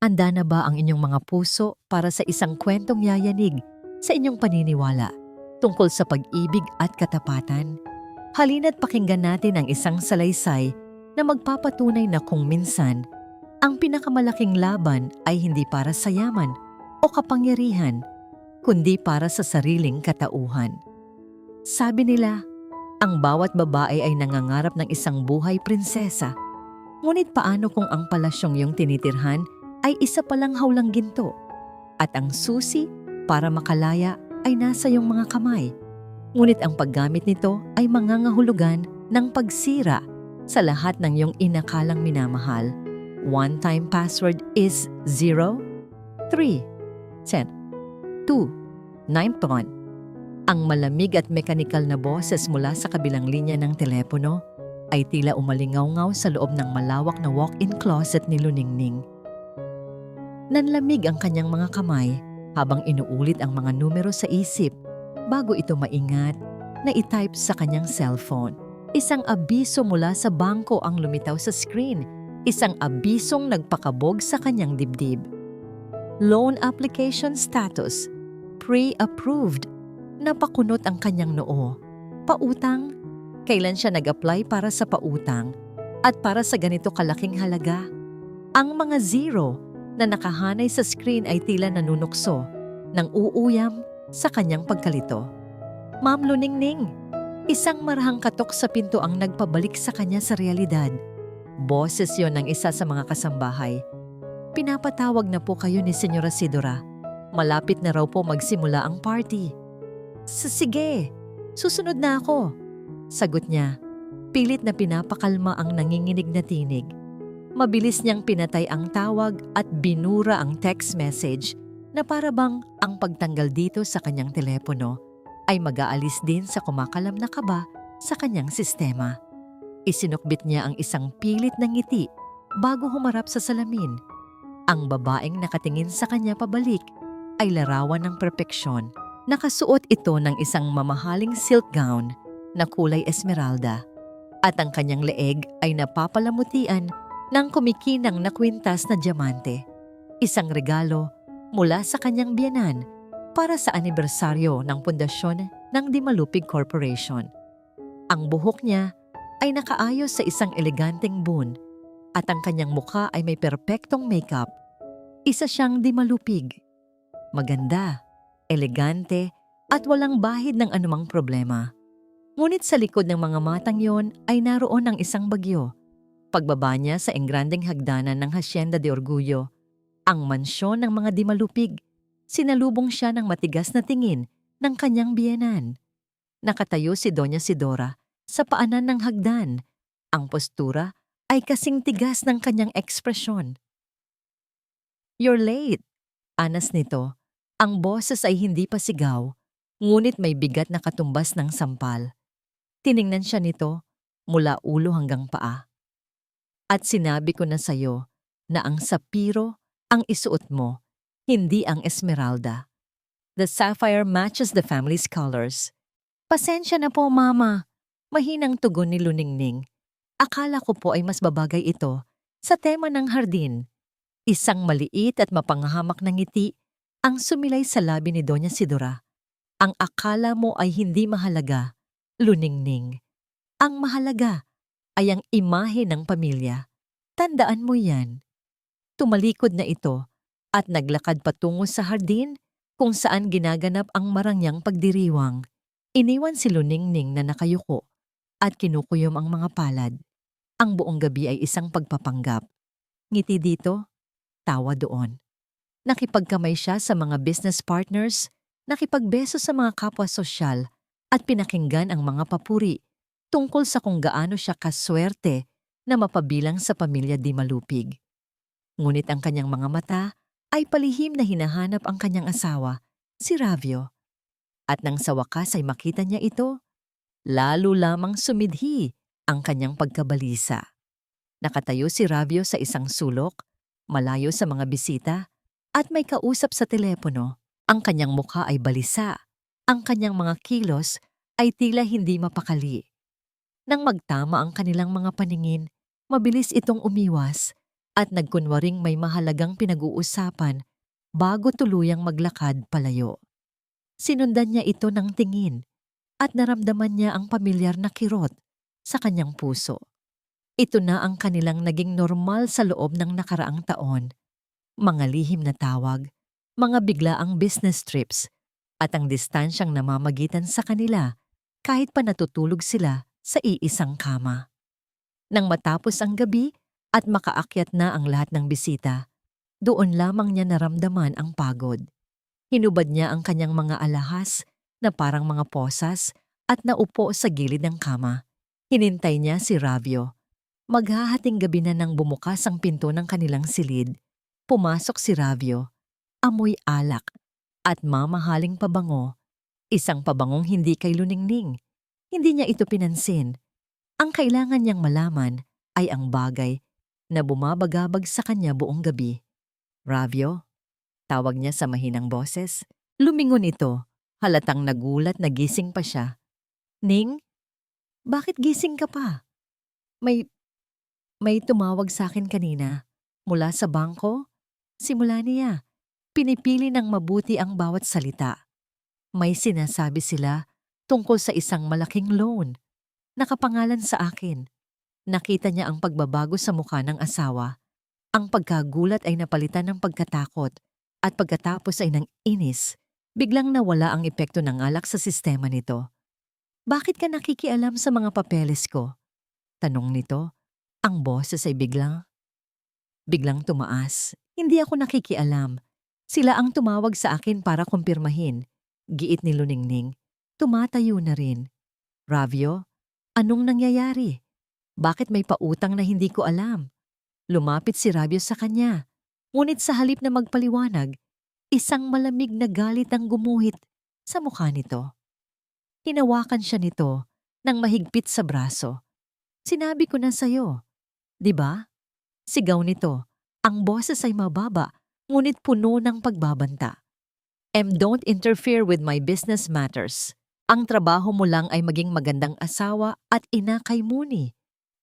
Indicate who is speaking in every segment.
Speaker 1: Handa na ba ang inyong mga puso para sa isang kwentong yayanig sa inyong paniniwala tungkol sa pag-ibig at katapatan? Halina't pakinggan natin ang isang salaysay na magpapatunay na kung minsan, ang pinakamalaking laban ay hindi para sa yaman o kapangyarihan, kundi para sa sariling katauhan. Sabi nila, ang bawat babae ay nangangarap ng isang buhay prinsesa. Ngunit paano kung ang palasyong iyong tinitirhan ay isa palang hawlang ginto at ang susi para makalaya ay nasa iyong mga kamay? Ngunit ang paggamit nito ay mangangahulugan ng pagsira sa lahat ng iyong inakalang minamahal. One-time password is 0, 3, 10, 2, 9. Ang malamig at mekanikal na boses mula sa kabilang linya ng telepono ay tila umalingaw-ngaw sa loob ng malawak na walk-in closet ni Luningning. Nanlamig ang kanyang mga kamay habang inuulit ang mga numero sa isip bago ito maingat na itype sa kanyang cellphone. Isang abiso mula sa bangko ang lumitaw sa screen, isang abisong nagpakabog sa kanyang dibdib. Loan application status, pre-approved. Napakunot ang kanyang noo. Pautang? Kailan siya nag-apply para sa pautang? At para sa ganito kalaking halaga? Ang mga zero na nakahanay sa screen ay tila nanunukso nang uuyam sa kanyang pagkalito. Ma'am Luningning, isang marahang katok sa pinto ang nagpabalik sa kanya sa realidad. Boses yon ng isa sa mga kasambahay. Pinapatawag na po kayo ni Senyora Sidora. Malapit na raw po magsimula ang party. Sige, susunod na ako. Sagot niya, pilit na pinapakalma ang nanginginig na tinig. Mabilis niyang pinatay ang tawag at binura ang text message na para bang ang pagtanggal dito sa kanyang telepono ay mag-aalis din sa kumakalam na kaba sa kanyang sistema. Isinukbit niya ang isang pilit na ngiti bago humarap sa salamin. Ang babaeng nakatingin sa kanya pabalik ay larawan ng perpeksyon. Nakasuot ito ng isang mamahaling silk gown na kulay esmeralda at ang kanyang leeg ay napapalamutian ng kumikinang na kwintas na diamante. Isang regalo mula sa kanyang biyenan para sa anibersaryo ng pundasyon ng Dimalupig Corporation. Ang buhok niya ay nakaayos sa isang eleganteng bun at ang kanyang mukha ay may perpektong makeup. Isa siyang Dimalupig. Maganda, elegante at walang bahid ng anumang problema. Ngunit sa likod ng mga matang yon ay naroon ang isang bagyo. Pagbaba niya sa engrandeng hagdanan ng Hacienda de Orgullo, ang mansyon ng mga Dimalupig, sinalubong siya ng matigas na tingin ng kanyang biyenan. Nakatayo si Doña Sidora sa paanan ng hagdan. Ang postura ay kasing tigas ng kanyang ekspresyon. "You're late," anas nito. Ang boses ay hindi pa sigaw, ngunit may bigat na katumbas ng sampal. Tiningnan siya nito mula ulo hanggang paa. "At sinabi ko na sa'yo na ang sapiro ang isuot mo, hindi ang esmeralda. The sapphire matches the family's colors." "Pasensya na po, Mama." Mahinang tugon ni Luningning. "Akala ko po ay mas babagay ito sa tema ng hardin." Isang maliit at mapanghamak na ngiti ang sumilay sa labi ni Doña Sidora. "Ang akala mo ay hindi mahalaga, Luningning. Ang mahalaga ay ang imahe ng pamilya. Tandaan mo yan." Tumalikod na ito at naglakad patungo sa hardin kung saan ginaganap ang marangyang pagdiriwang. Iniwan si Luningning na nakayuko at kinukuyom ang mga palad. Ang buong gabi ay isang pagpapanggap. Ngiti dito, tawa doon. Nakipagkamay siya sa mga business partners, nakipagbeso sa mga kapwa sosyal at pinakinggan ang mga papuri tungkol sa kung gaano siya kaswerte na mapabilang sa pamilya Dimalupig. Ngunit ang kanyang mga mata ay palihim na hinahanap ang kanyang asawa, si Ravio. At nang sa wakas ay makita niya ito, lalo lamang sumidhi ang kanyang pagkabalisa. Nakatayo si Ravio sa isang sulok, malayo sa mga bisita, at may kausap sa telepono. Ang kanyang mukha ay balisa. Ang kanyang mga kilos ay tila hindi mapakali. Nang magtama ang kanilang mga paningin, mabilis itong umiwas at nagkunwaring may mahalagang pinag-uusapan bago tuluyang maglakad palayo. Sinundan niya ito ng tingin at naramdaman niya ang pamilyar na kirot sa kanyang puso. Ito na ang kanilang naging normal sa loob ng nakaraang taon. Mga lihim na tawag, mga biglaang business trips, at ang distansyang namamagitan sa kanila kahit pa natutulog sila sa iisang kama. Nang matapos ang gabi at makaakyat na ang lahat ng bisita, doon lamang niya naramdaman ang pagod. Hinubad niya ang kanyang mga alahas na parang mga posas at naupo sa gilid ng kama. Hinintay niya si Ravio. Maghahating gabi na nang bumukas ang pinto ng kanilang silid. Pumasok si Ravio. Amoy alak at mamahaling pabango. Isang pabangong hindi kay Luningning. Hindi niya ito pinansin. Ang kailangan niyang malaman ay ang bagay na bumabagabag sa kanya buong gabi. Ravio, tawag niya sa mahinang boses. Lumingon ito. Halatang nagulat na gising pa siya. Ning, bakit gising ka pa? May tumawag sa akin kanina. Mula sa bangko? Simula niya. Pinipili ng mabuti ang bawat salita. May sinasabi sila tungkol sa isang malaking loan. Nakapangalan sa akin. Nakita niya ang pagbabago sa mukha ng asawa. Ang pagkagulat ay napalitan ng pagkatakot at pagkatapos ay ng inis. Biglang nawala ang epekto ng alak sa sistema nito. Bakit ka nakikialam sa mga papeles ko? Tanong nito. Ang boses ay biglang tumaas. Hindi ako nakikialam. Sila ang tumawag sa akin para kumpirmahin. Giit ni Luningning. Tumatayo na rin. Ravio, anong nangyayari? Bakit may pautang na hindi ko alam? Lumapit si Ravio sa kanya. Ngunit sa halip na magpaliwanag, isang malamig na galit ang gumuhit sa mukha nito. Hinawakan siya nito nang mahigpit sa braso. Sinabi ko na sa'yo. Diba? Sigaw nito. Ang boses ay mababa, ngunit puno ng pagbabanta. Don't interfere with my business matters. Ang trabaho mo lang ay maging magandang asawa at ina kay Mooney.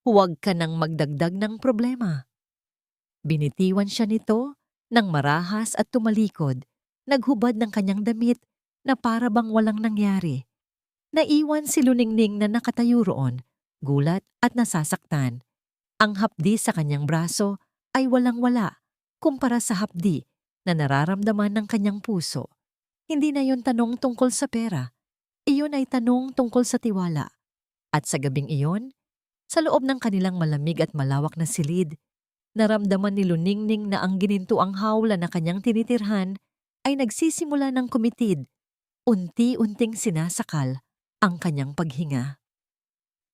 Speaker 1: Huwag ka nang magdagdag ng problema. Binitiwan siya nito nang marahas at tumalikod. Naghubad ng kanyang damit na para bang walang nangyari. Naiwan si Luningning na nakatayo roon, gulat at nasasaktan. Ang hapdi sa kanyang braso ay walang-wala kumpara sa hapdi na nararamdaman ng kanyang puso. Hindi na yon tanong tungkol sa pera. Iyon ay tanong tungkol sa tiwala. At sa gabing iyon, sa loob ng kanilang malamig at malawak na silid, naramdaman ni Luningning na ang ginintuang hawla na kanyang tinitirhan ay nagsisimula ng kumitid. Unti-unting sinasakal ang kanyang paghinga.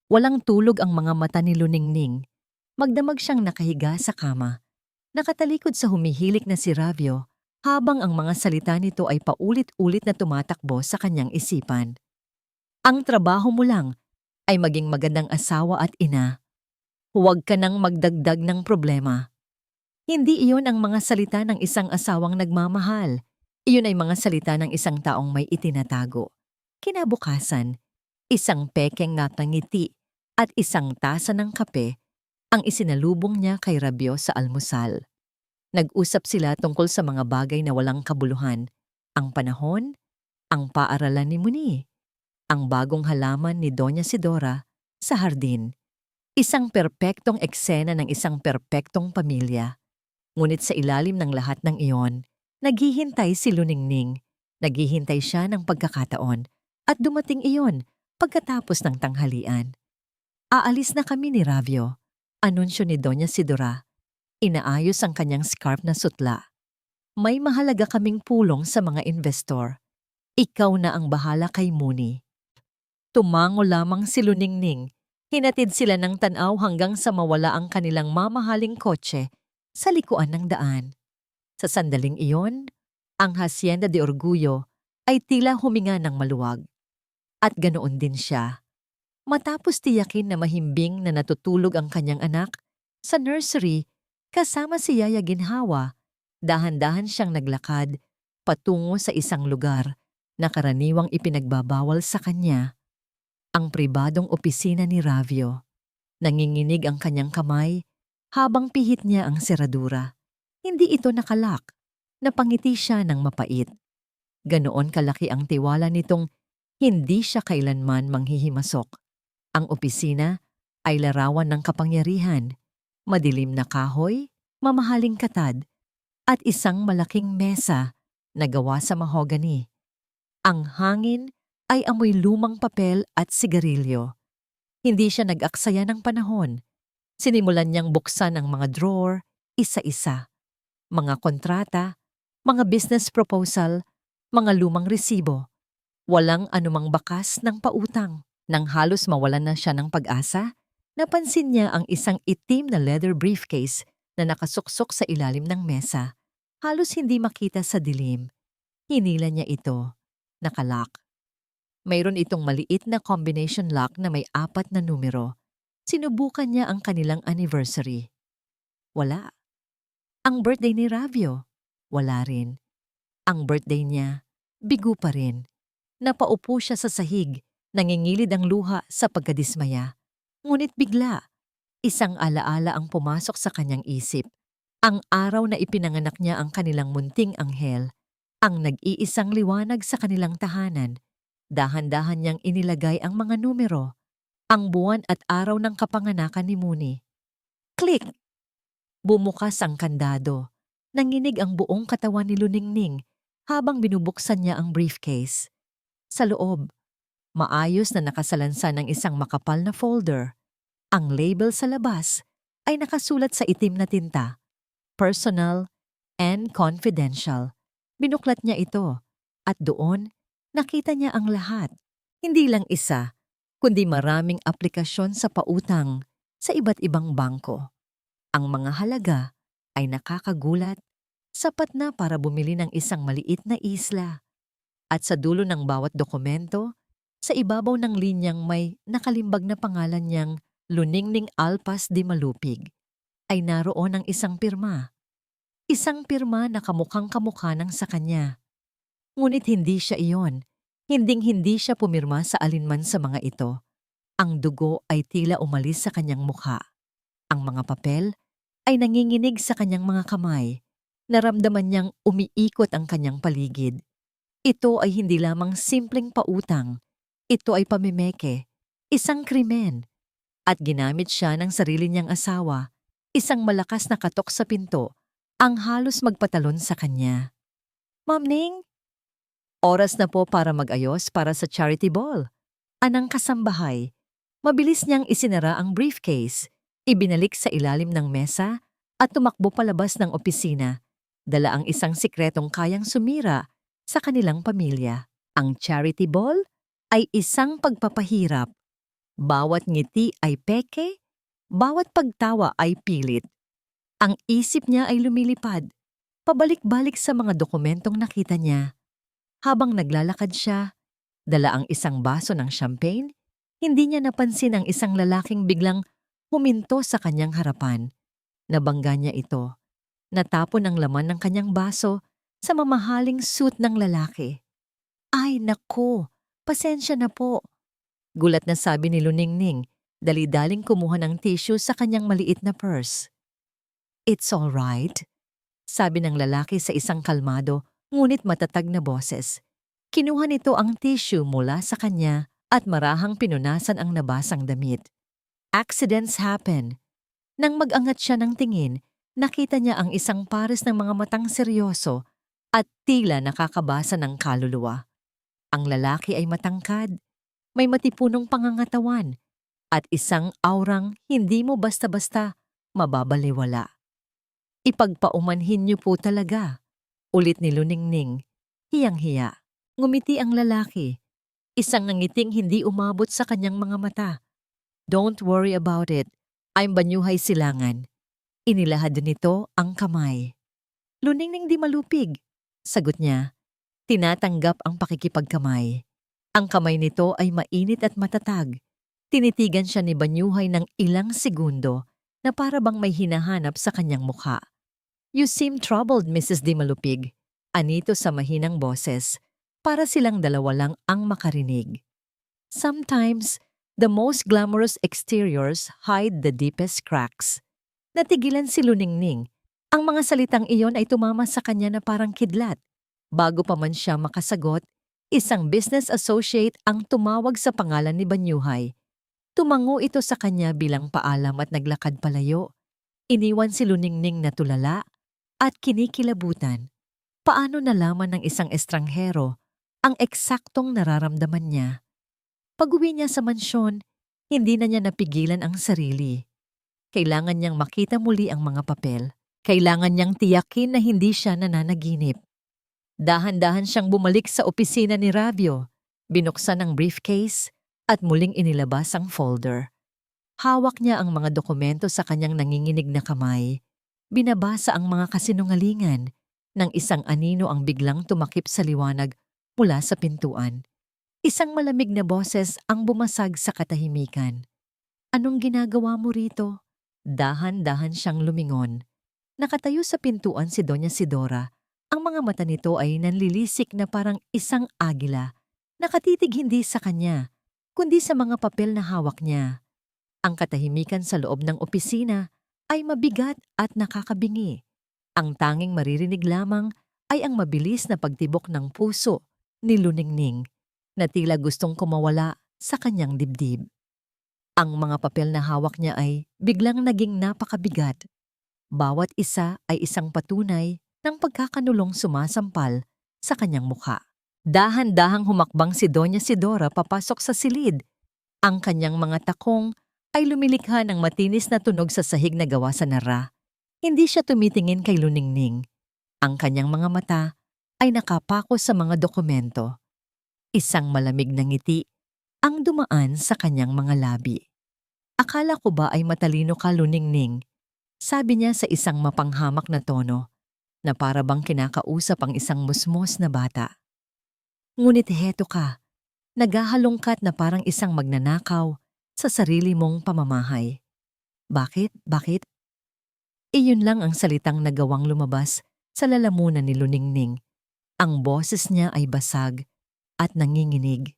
Speaker 1: Walang tulog ang mga mata ni Luningning. Magdamag siyang nakahiga sa kama. Nakatalikod sa humihilik na si Ravio habang ang mga salita nito ay paulit-ulit na tumatakbo sa kanyang isipan. Ang trabaho mo lang ay maging magandang asawa at ina. Huwag ka nang magdagdag ng problema. Hindi iyon ang mga salita ng isang asawang nagmamahal. Iyon ay mga salita ng isang taong may itinatago. Kinabukasan, isang pekeng natangiti at isang tasa ng kape ang isinalubong niya kay Ravio sa almusal. Nag-usap sila tungkol sa mga bagay na walang kabuluhan, ang panahon, ang paaralan ni Muni, ang bagong halaman ni Doña Sidora sa hardin. Isang perpektong eksena ng isang perpektong pamilya. Ngunit sa ilalim ng lahat ng iyon, naghihintay si Luningning. Naghihintay siya ng pagkakataon at dumating iyon pagkatapos ng tanghalian. Aalis na kami ni Ravio. Anunsyo ni Doña Sidora. Inaayos ang kanyang scarf na sutla. May mahalaga kaming pulong sa mga investor. Ikaw na ang bahala kay Mooney. Tumango lamang si Luningning. Hinatid sila ng tanaw hanggang sa mawala ang kanilang mamahaling kotse sa likuan ng daan. Sa sandaling iyon, ang Hacienda de Orgullo ay tila huminga ng maluwag. At ganoon din siya. Matapos tiyakin na mahimbing na natutulog ang kanyang anak, sa nursery, kasama si Yaya Ginhawa, dahan-dahan siyang naglakad patungo sa isang lugar na karaniwang ipinagbabawal sa kanya, ang pribadong opisina ni Ravio. Nanginginig ang kanyang kamay habang pihit niya ang seradura. Hindi ito nakalak. Napangiti siya ng mapait. Ganoon kalaki ang tiwala nitong hindi siya kailanman manghihimasok. Ang opisina ay larawan ng kapangyarihan, madilim na kahoy, mamahaling katad, at isang malaking mesa na gawa sa mahogany. Ang hangin ay amoy lumang papel at sigarilyo. Hindi siya nag-aksaya ng panahon. Sinimulan niyang buksan ang mga drawer, isa-isa. Mga kontrata, mga business proposal, mga lumang resibo. Walang anumang bakas ng pautang. Nang halos mawalan na siya ng pag-asa, napansin niya ang isang itim na leather briefcase na nakasuksok sa ilalim ng mesa. Halos hindi makita sa dilim. Hinila niya ito. Nakalock. Mayroon itong maliit na combination lock na may 4 na numero. Sinubukan niya ang kanilang anniversary. Wala. Ang birthday ni Ravio. Wala rin. Ang birthday niya, bigo pa rin. Napaupo siya sa sahig, nangingilid ang luha sa pagkadismaya. Ngunit bigla, isang alaala ang pumasok sa kanyang isip. Ang araw na ipinanganak niya ang kanilang munting anghel, ang nag-iisang liwanag sa kanilang tahanan. Dahan-dahan niyang inilagay ang mga numero, ang buwan at araw ng kapanganakan ni Mooney. Click! Bumukas ang kandado. Nanginig ang buong katawan ni Luningning habang binubuksan niya ang briefcase. Sa loob, maayos na nakasalansan ng isang makapal na folder. Ang label sa labas ay nakasulat sa itim na tinta. Personal and confidential. Binuklat niya ito at doon nakita niya ang lahat. Hindi lang isa, kundi maraming aplikasyon sa pautang sa iba't ibang bangko. Ang mga halaga ay nakakagulat, sapat na para bumili ng isang maliit na isla. At sa dulo ng bawat dokumento, sa ibabaw ng linyang may nakalimbag na pangalan niyang Luningning Alpas de Malupig, ay naroon ang isang pirma. Isang pirma na kamukhang-kamukha ng sa kanya. Ngunit hindi siya iyon. Hinding-hindi siya pumirma sa alinman sa mga ito. Ang dugo ay tila umalis sa kanyang mukha. Ang mga papel ay nanginginig sa kanyang mga kamay. Naramdaman niyang umiikot ang kanyang paligid. Ito ay hindi lamang simpleng pautang. Ito ay pamimeke, isang krimen. At ginamit siya ng sarili niyang asawa, isang malakas na katok sa pinto, ang halos magpatalon sa kanya. Ma'am Ning, oras na po para mag-ayos para sa charity ball. Anang kasambahay. Mabilis niyang isinara ang briefcase, ibinalik sa ilalim ng mesa at tumakbo palabas ng opisina. Dala ang isang sikretong kayang sumira sa kanilang pamilya. Ang charity ball ay isang pagpapahirap. Bawat ngiti ay peke, bawat pagtawa ay pilit. Ang isip niya ay lumilipad, pabalik-balik sa mga dokumentong nakita niya. Habang naglalakad siya, dala ang isang baso ng champagne, hindi niya napansin ang isang lalaking biglang huminto sa kanyang harapan. Nabangga niya ito. Natapon ang laman ng kanyang baso sa mamahaling suit ng lalaki. Ay naku, pasensya na po. Gulat na sabi ni Luningning, dali-daling kumuha ng tissue sa kanyang maliit na purse. It's all right, sabi ng lalaki sa isang kalmado ngunit matatag na boses. Kinuha nito ang tissue mula sa kanya at marahang pinunasan ang nabasang damit. Accidents happen. Nang mag-angat siya ng tingin, nakita niya ang isang pares ng mga matang seryoso at tila nakakabasa ng kaluluwa. Ang lalaki ay matangkad, may matipunong pangangatawan, at isang aurang hindi mo basta-basta mababaliwala. Ipagpaumanhin niyo po talaga, ulit ni Luningning, hiyang-hiya. Ngumiti ang lalaki, isang nangiting hindi umabot sa kanyang mga mata. Don't worry about it, I'm Banyuhay Silangan. Inilahad nito ang kamay. Luningning di malupig, sagot niya. Tinatanggap ang pakikipagkamay. Ang kamay nito ay mainit at matatag. Tinitigan siya ni Banyuhay ng ilang segundo na para bang may hinahanap sa kanyang mukha. You seem troubled, Mrs. Di Malupig. Anito sa mahinang boses, para silang dalawa lang ang makarinig. Sometimes, the most glamorous exteriors hide the deepest cracks. Natigilan si Luningning. Ang mga salitang iyon ay tumama sa kanya na parang kidlat. Bago pa man siya makasagot, isang business associate ang tumawag sa pangalan ni Banyuhay. Tumango ito sa kanya bilang paalam at naglakad palayo. Iniwan si Luningning na tulala at kinikilabutan. Paano nalaman ng isang estranghero ang eksaktong nararamdaman niya? Pag-uwi niya sa mansyon, hindi na niya napigilan ang sarili. Kailangan niyang makita muli ang mga papel. Kailangan niyang tiyakin na hindi siya nananaginip. Dahan-dahan siyang bumalik sa opisina ni Rabio, binuksan ang briefcase at muling inilabas ang folder. Hawak niya ang mga dokumento sa kanyang nanginginig na kamay. Binabasa ang mga kasinungalingan ng isang anino ang biglang tumakip sa liwanag mula sa pintuan. Isang malamig na boses ang bumasag sa katahimikan. "Anong ginagawa mo rito?" Dahan-dahan siyang lumingon. Nakatayo sa pintuan si Doña Sidora. Ang mga mata nito ay nanlilisik na parang isang agila. Nakatitig hindi sa kanya, kundi sa mga papel na hawak niya. Ang katahimikan sa loob ng opisina ay mabigat at nakakabingi. Ang tanging maririnig lamang ay ang mabilis na pagtibok ng puso ni Luningning na tila gustong kumawala sa kanyang dibdib. Ang mga papel na hawak niya ay biglang naging napakabigat. Bawat isa ay isang patunay ng pagkakanulong sumasampal sa kanyang mukha. Dahan-dahang humakbang si Doña Sidora papasok sa silid. Ang kanyang mga takong ay lumilikha ng matinis na tunog sa sahig na gawa sa nara. Hindi siya tumitingin kay Luningning. Ang kanyang mga mata ay nakapako sa mga dokumento. Isang malamig na ngiti ang dumaan sa kanyang mga labi. "Akala ko ba ay matalino ka, Luningning?" Sabi niya sa isang mapanghamak na tono na para bang kinakausap ang isang musmos na bata. Ngunit heto ka, naghahalongkat na parang isang magnanakaw sa sarili mong pamamahay. Bakit? Bakit? Iyon lang ang salitang nagawang lumabas sa lalamunan ni Luningning. Ang boses niya ay basag at nanginginig.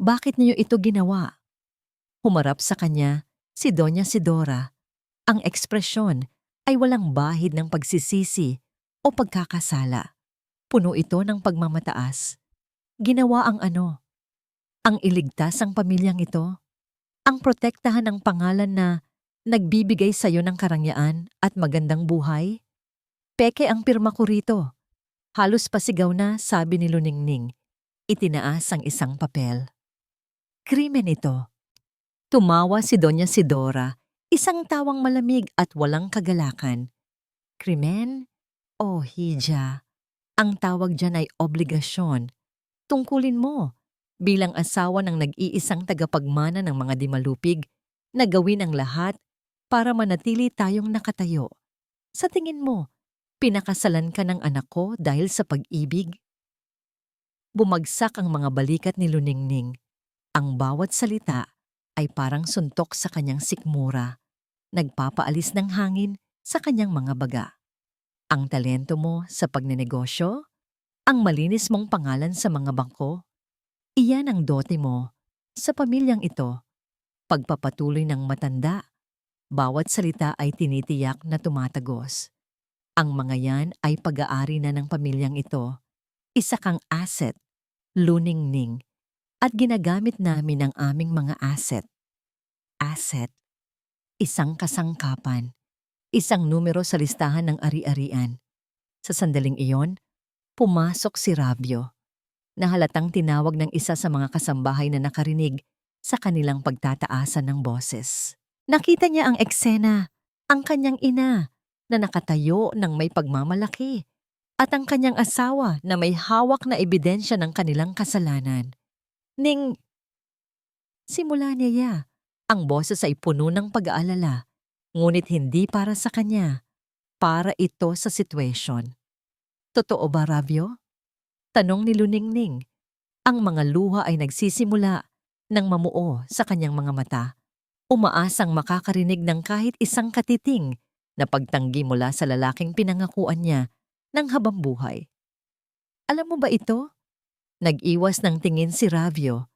Speaker 1: Bakit niyo ito ginawa? Humarap sa kanya si Doña Sidora. Ang ekspresyon ay walang bahid ng pagsisisi o pagkakasala. Puno ito ng pagmamataas. Ginawa ang ano? Ang iligtas ang pamilyang ito? Ang protektahan ng pangalan na nagbibigay sa iyo ng karangyaan at magandang buhay? Peke ang pirma ko rito. Halos pasigaw na, sabi ni Luningning. Itinaas ang isang papel. Krimen ito. Tumawa si Doña Sidora, isang tawang malamig at walang kagalakan. Krimen? O hija. Ang tawag dyan ay obligasyon. Tungkulin mo, bilang asawa ng nag-iisang tagapagmana ng mga dimalupig, na gawin ang lahat para manatili tayong nakatayo. Sa tingin mo, pinakasalan ka ng anak ko dahil sa pag-ibig? Bumagsak ang mga balikat ni Luningning. Ang bawat salita ay parang suntok sa kanyang sikmura, nagpapaalis ng hangin sa kanyang mga baga. Ang talento mo sa pagnenegosyo, ang malinis mong pangalan sa mga bangko, iyan ang dote mo sa pamilyang ito. Pagpapatuloy ng matanda, bawat salita ay tinitiyak na tumatagos. Ang mga yan ay pag-aari na ng pamilyang ito. Isa kang asset, Luningning, at ginagamit namin ang aming mga asset. Asset, isang kasangkapan, isang numero sa listahan ng ari-arian. Sa sandaling iyon, pumasok si Rabio, na halatang tinawag ng isa sa mga kasambahay na nakarinig sa kanilang pagtataasan ng boses. Nakita niya ang eksena, ang kanyang ina na nakatayo ng may pagmamalaki at ang kanyang asawa na may hawak na ebidensya ng kanilang kasalanan. Simula niya, ang boses ay puno ng pag-aalala, ngunit hindi para sa kanya, para ito sa sitwasyon. Totoo ba, Rabio? Tanong ni Luningning. Ang mga luha ay nagsisimula ng mamuo sa kanyang mga mata. Umaasang makakarinig ng kahit isang katiting na pagtanggi mula sa lalaking pinangakuan niya ng habang buhay. Alam mo ba ito? Nag-iwas ng tingin si Rabio.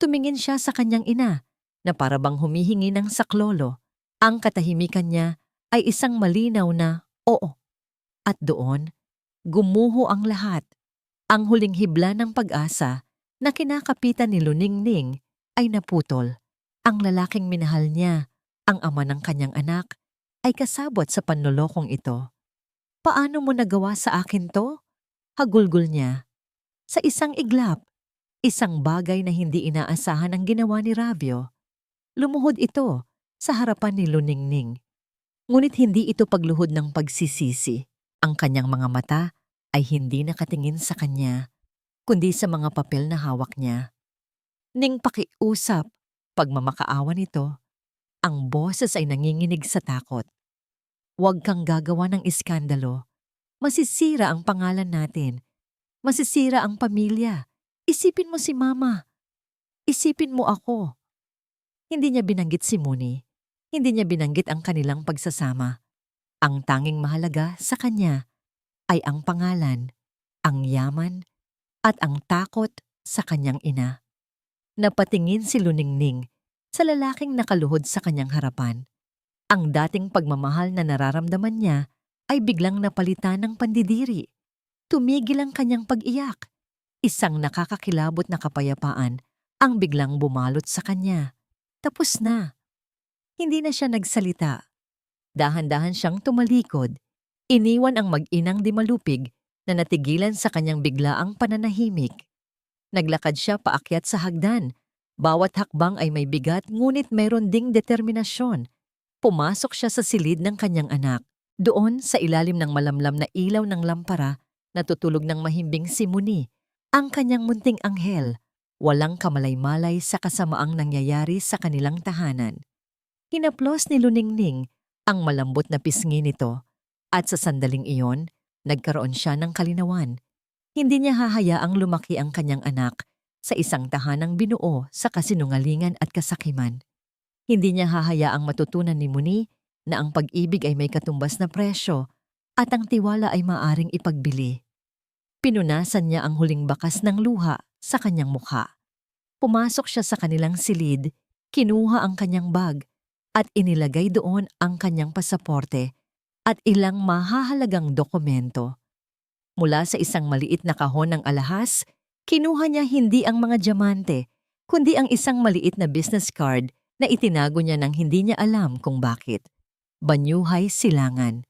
Speaker 1: Tumingin siya sa kanyang ina na para bang humihingi ng saklolo. Ang katahimikan niya ay isang malinaw na oo. At doon, gumuho ang lahat. Ang huling hibla ng pag-asa na kinakapitan ni Luningning ay naputol. Ang lalaking minahal niya, ang ama ng kanyang anak, ay kasabot sa panlolokong ito. Paano mo nagawa sa akin to? Hagulgol niya. Sa isang iglap, isang bagay na hindi inaasahan ang ginawa ni Ravio. Lumuhod ito sa harapan ni Luningning. Ngunit hindi ito pagluhod ng pagsisisi. Ang kanyang mga mata ay hindi nakatingin sa kanya, kundi sa mga papel na hawak niya. Ning pakiusap, pagmamakaawa nito, ang boses ay nanginginig sa takot. Huwag kang gagawa ng iskandalo. Masisira ang pangalan natin. Masisira ang pamilya. Isipin mo si Mama. Isipin mo ako. Hindi niya binanggit si Muni. Hindi niya binanggit ang kanilang pagsasama. Ang tanging mahalaga sa kanya ay ang pangalan, ang yaman, at ang takot sa kanyang ina. Napatingin si Luningning sa lalaking nakaluhod sa kanyang harapan. Ang dating pagmamahal na nararamdaman niya ay biglang napalitan ng pandidiri. Tumigil ang kanyang pag-iyak. Isang nakakakilabot na kapayapaan ang biglang bumalot sa kanya. Tapos na. Hindi na siya nagsalita. Dahan-dahan siyang tumalikod. Iniwan ang mag-inang di malupig na natigilan sa kanyang biglaang pananahimik. Naglakad siya paakyat sa hagdan. Bawat hakbang ay may bigat ngunit mayroon ding determinasyon. Pumasok siya sa silid ng kanyang anak. Doon sa ilalim ng malamlam na ilaw ng lampara, natutulog ng mahimbing si Muni, ang kanyang munting anghel. Walang kamalay-malay sa kasamaang nangyayari sa kanilang tahanan. Hinaplos ni Luningning ang malambot na pisngi nito at sa sandaling iyon, nagkaroon siya ng kalinawan. Hindi niya hahayaang lumaki ang kanyang anak sa isang tahanang binuo sa kasinungalingan at kasakiman. Hindi niya hahayaang matutunan ni Muni na ang pag-ibig ay may katumbas na presyo at ang tiwala ay maaring ipagbili. Pinunasan niya ang huling bakas ng luha sa kanyang mukha. Pumasok siya sa kanilang silid, kinuha ang kanyang bag, at inilagay doon ang kanyang pasaporte at ilang mahahalagang dokumento. Mula sa isang maliit na kahon ng alahas, kinuha niya hindi ang mga diamante, kundi ang isang maliit na business card na itinago niya nang hindi niya alam kung bakit. Banyuhay Silangan,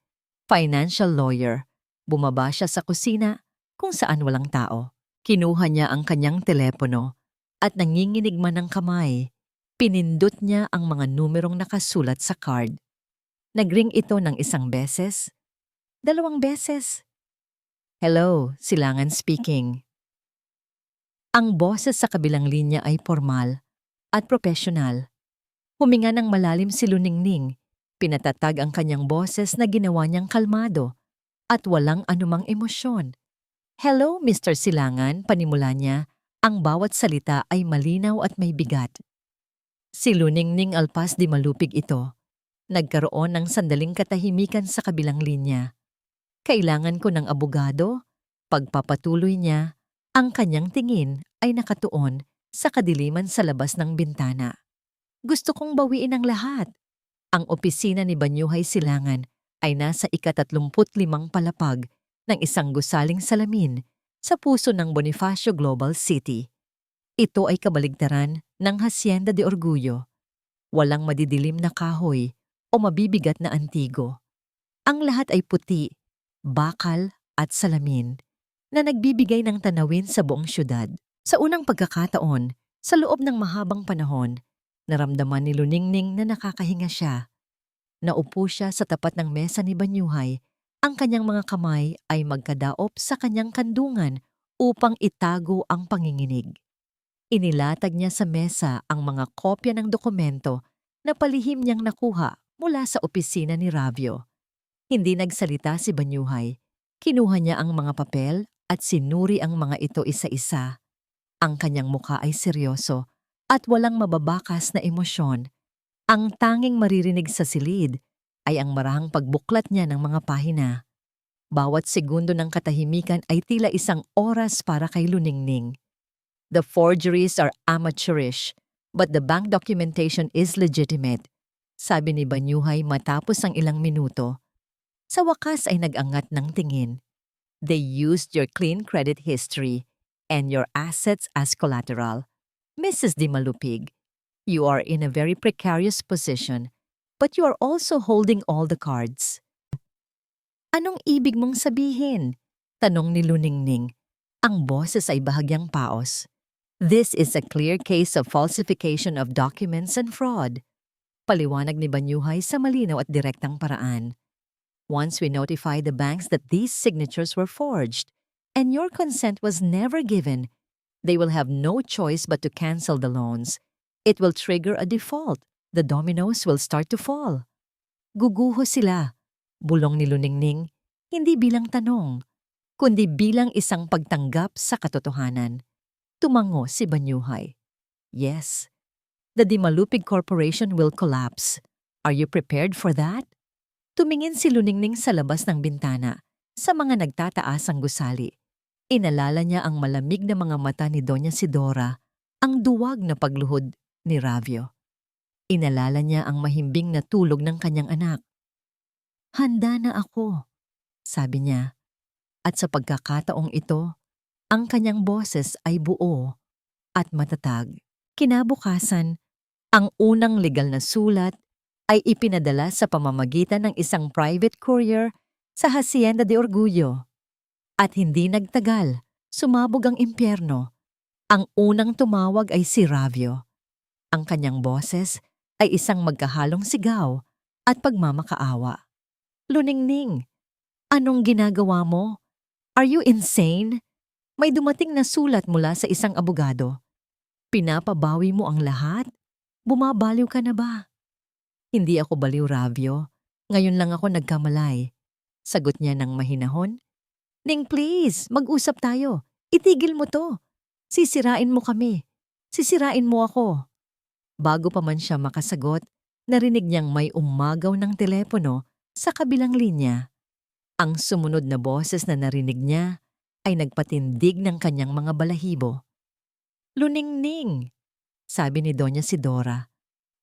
Speaker 1: financial lawyer. Bumaba siya sa kusina kung saan walang tao. Kinuha niya ang kanyang telepono at nanginginig man ng kamay. Pinindot niya ang mga numerong nakasulat sa card. Nagring ito ng isang beses, 2 beses. Hello, Silangan speaking. Ang boses sa kabilang linya ay formal at profesional. Huminga ng malalim si Luningning. Pinatatag ang kanyang boses na ginawa niyang kalmado at walang anumang emosyon. Hello, Mr. Silangan, panimula niya. Ang bawat salita ay malinaw at may bigat. Si Luningning alpas di malupig ito. Nagkaroon ng sandaling katahimikan sa kabilang linya. Kailangan ko ng abogado? Pagpapatuloy niya, ang kanyang tingin ay nakatuon sa kadiliman sa labas ng bintana. Gusto kong bawiin ang lahat. Ang opisina ni Banyuhay Silangan ay nasa ika-35 palapag ng isang gusaling salamin sa puso ng Bonifacio Global City. Ito ay kabaligtaran ng Hacienda de Orgullo. Walang madidilim na kahoy o mabibigat na antigo. Ang lahat ay puti, bakal at salamin na nagbibigay ng tanawin sa buong syudad. Sa unang pagkakataon, sa loob ng mahabang panahon, naramdaman ni Luningning na nakakahinga siya. Naupo siya sa tapat ng mesa ni Banyuhay. Ang kanyang mga kamay ay magkadaop sa kanyang kandungan upang itago ang panginginig. Inilatag niya sa mesa ang mga kopya ng dokumento na palihim niyang nakuha mula sa opisina ni Ravio. Hindi nagsalita si Banyuhay. Kinuha niya ang mga papel at sinuri ang mga ito isa-isa. Ang kanyang mukha ay seryoso at walang mababakas na emosyon. Ang tanging maririnig sa silid ay ang marahang pagbuklat niya ng mga pahina. Bawat segundo ng katahimikan ay tila isang oras para kay Luningning. The forgeries are amateurish, but the bank documentation is legitimate. sabi ni Banyuhay matapos ang ilang minuto. Sa wakas ay nag-angat ng tingin. They used your clean credit history and your assets as collateral. Mrs. Di Malupig, you are in a very precarious position, but you are also holding all the cards. Anong ibig mong sabihin? Tanong ni Luningning. Ang boses ay bahagyang paos. This is a clear case of falsification of documents and fraud. Paliwanag ni Banyuhay sa malinaw at direktang paraan. Once we notify the banks that these signatures were forged and your consent was never given, they will have no choice but to cancel the loans. It will trigger a default. The dominoes will start to fall. Guguho sila, bulong ni Luningning, hindi bilang tanong, kundi bilang isang pagtanggap sa katotohanan. Tumango si Banyuhay. Yes, the Di Malupig Corporation will collapse. Are you prepared for that? Tumingin si Luningning sa labas ng bintana, sa mga nagtataasang gusali. Inalala niya ang malamig na mga mata ni Doña Sidora, ang duwag na pagluhod ni Ravio. Inalala niya ang mahimbing na tulog ng kanyang anak. Handa na ako, sabi niya. At sa pagkakataong ito, ang kanyang boses ay buo at matatag. Kinabukasan, ang unang legal na sulat ay ipinadala sa pamamagitan ng isang private courier sa Hacienda de Orgullo. At hindi nagtagal, sumabog ang impyerno. Ang unang tumawag ay si Ravio. Ang kanyang boses ay isang magkahalong sigaw at pagmamakaawa. Luningning, anong ginagawa mo? Are you insane? May dumating na sulat mula sa isang abogado. Pinapabawi mo ang lahat? Bumabaliw ka na ba? Hindi ako baliw, Ravio. Ngayon lang ako nagkamalay. Sagot niya ng mahinahon. Ning, please, mag-usap tayo. Itigil mo to. Sisirain mo kami. Sisirain mo ako. Bago pa man siya makasagot, narinig niyang may umagaw ng telepono sa kabilang linya. Ang sumunod na boses na narinig niya ay nagpatindig ng kanyang mga balahibo. Luningning, sabi ni Doña Sidora.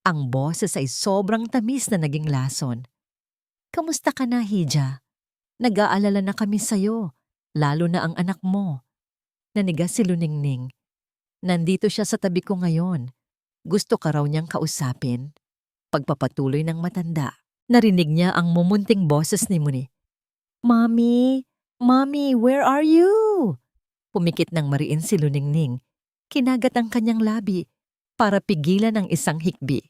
Speaker 1: Ang boses ay sobrang tamis na naging lason. Kamusta ka na, Hija? Nag-aalala na kami sa'yo, lalo na ang anak mo. Nanigas si Luningning. Nandito siya sa tabi ko ngayon. Gusto ka raw niyang kausapin. Pagpapatuloy ng matanda, narinig niya ang mumunting boses ni Muni. Mommy, Mommy, where are you? Pumikit ng mariin si Luningning. Kinagat ang kanyang labi para pigilan ang isang hikbi.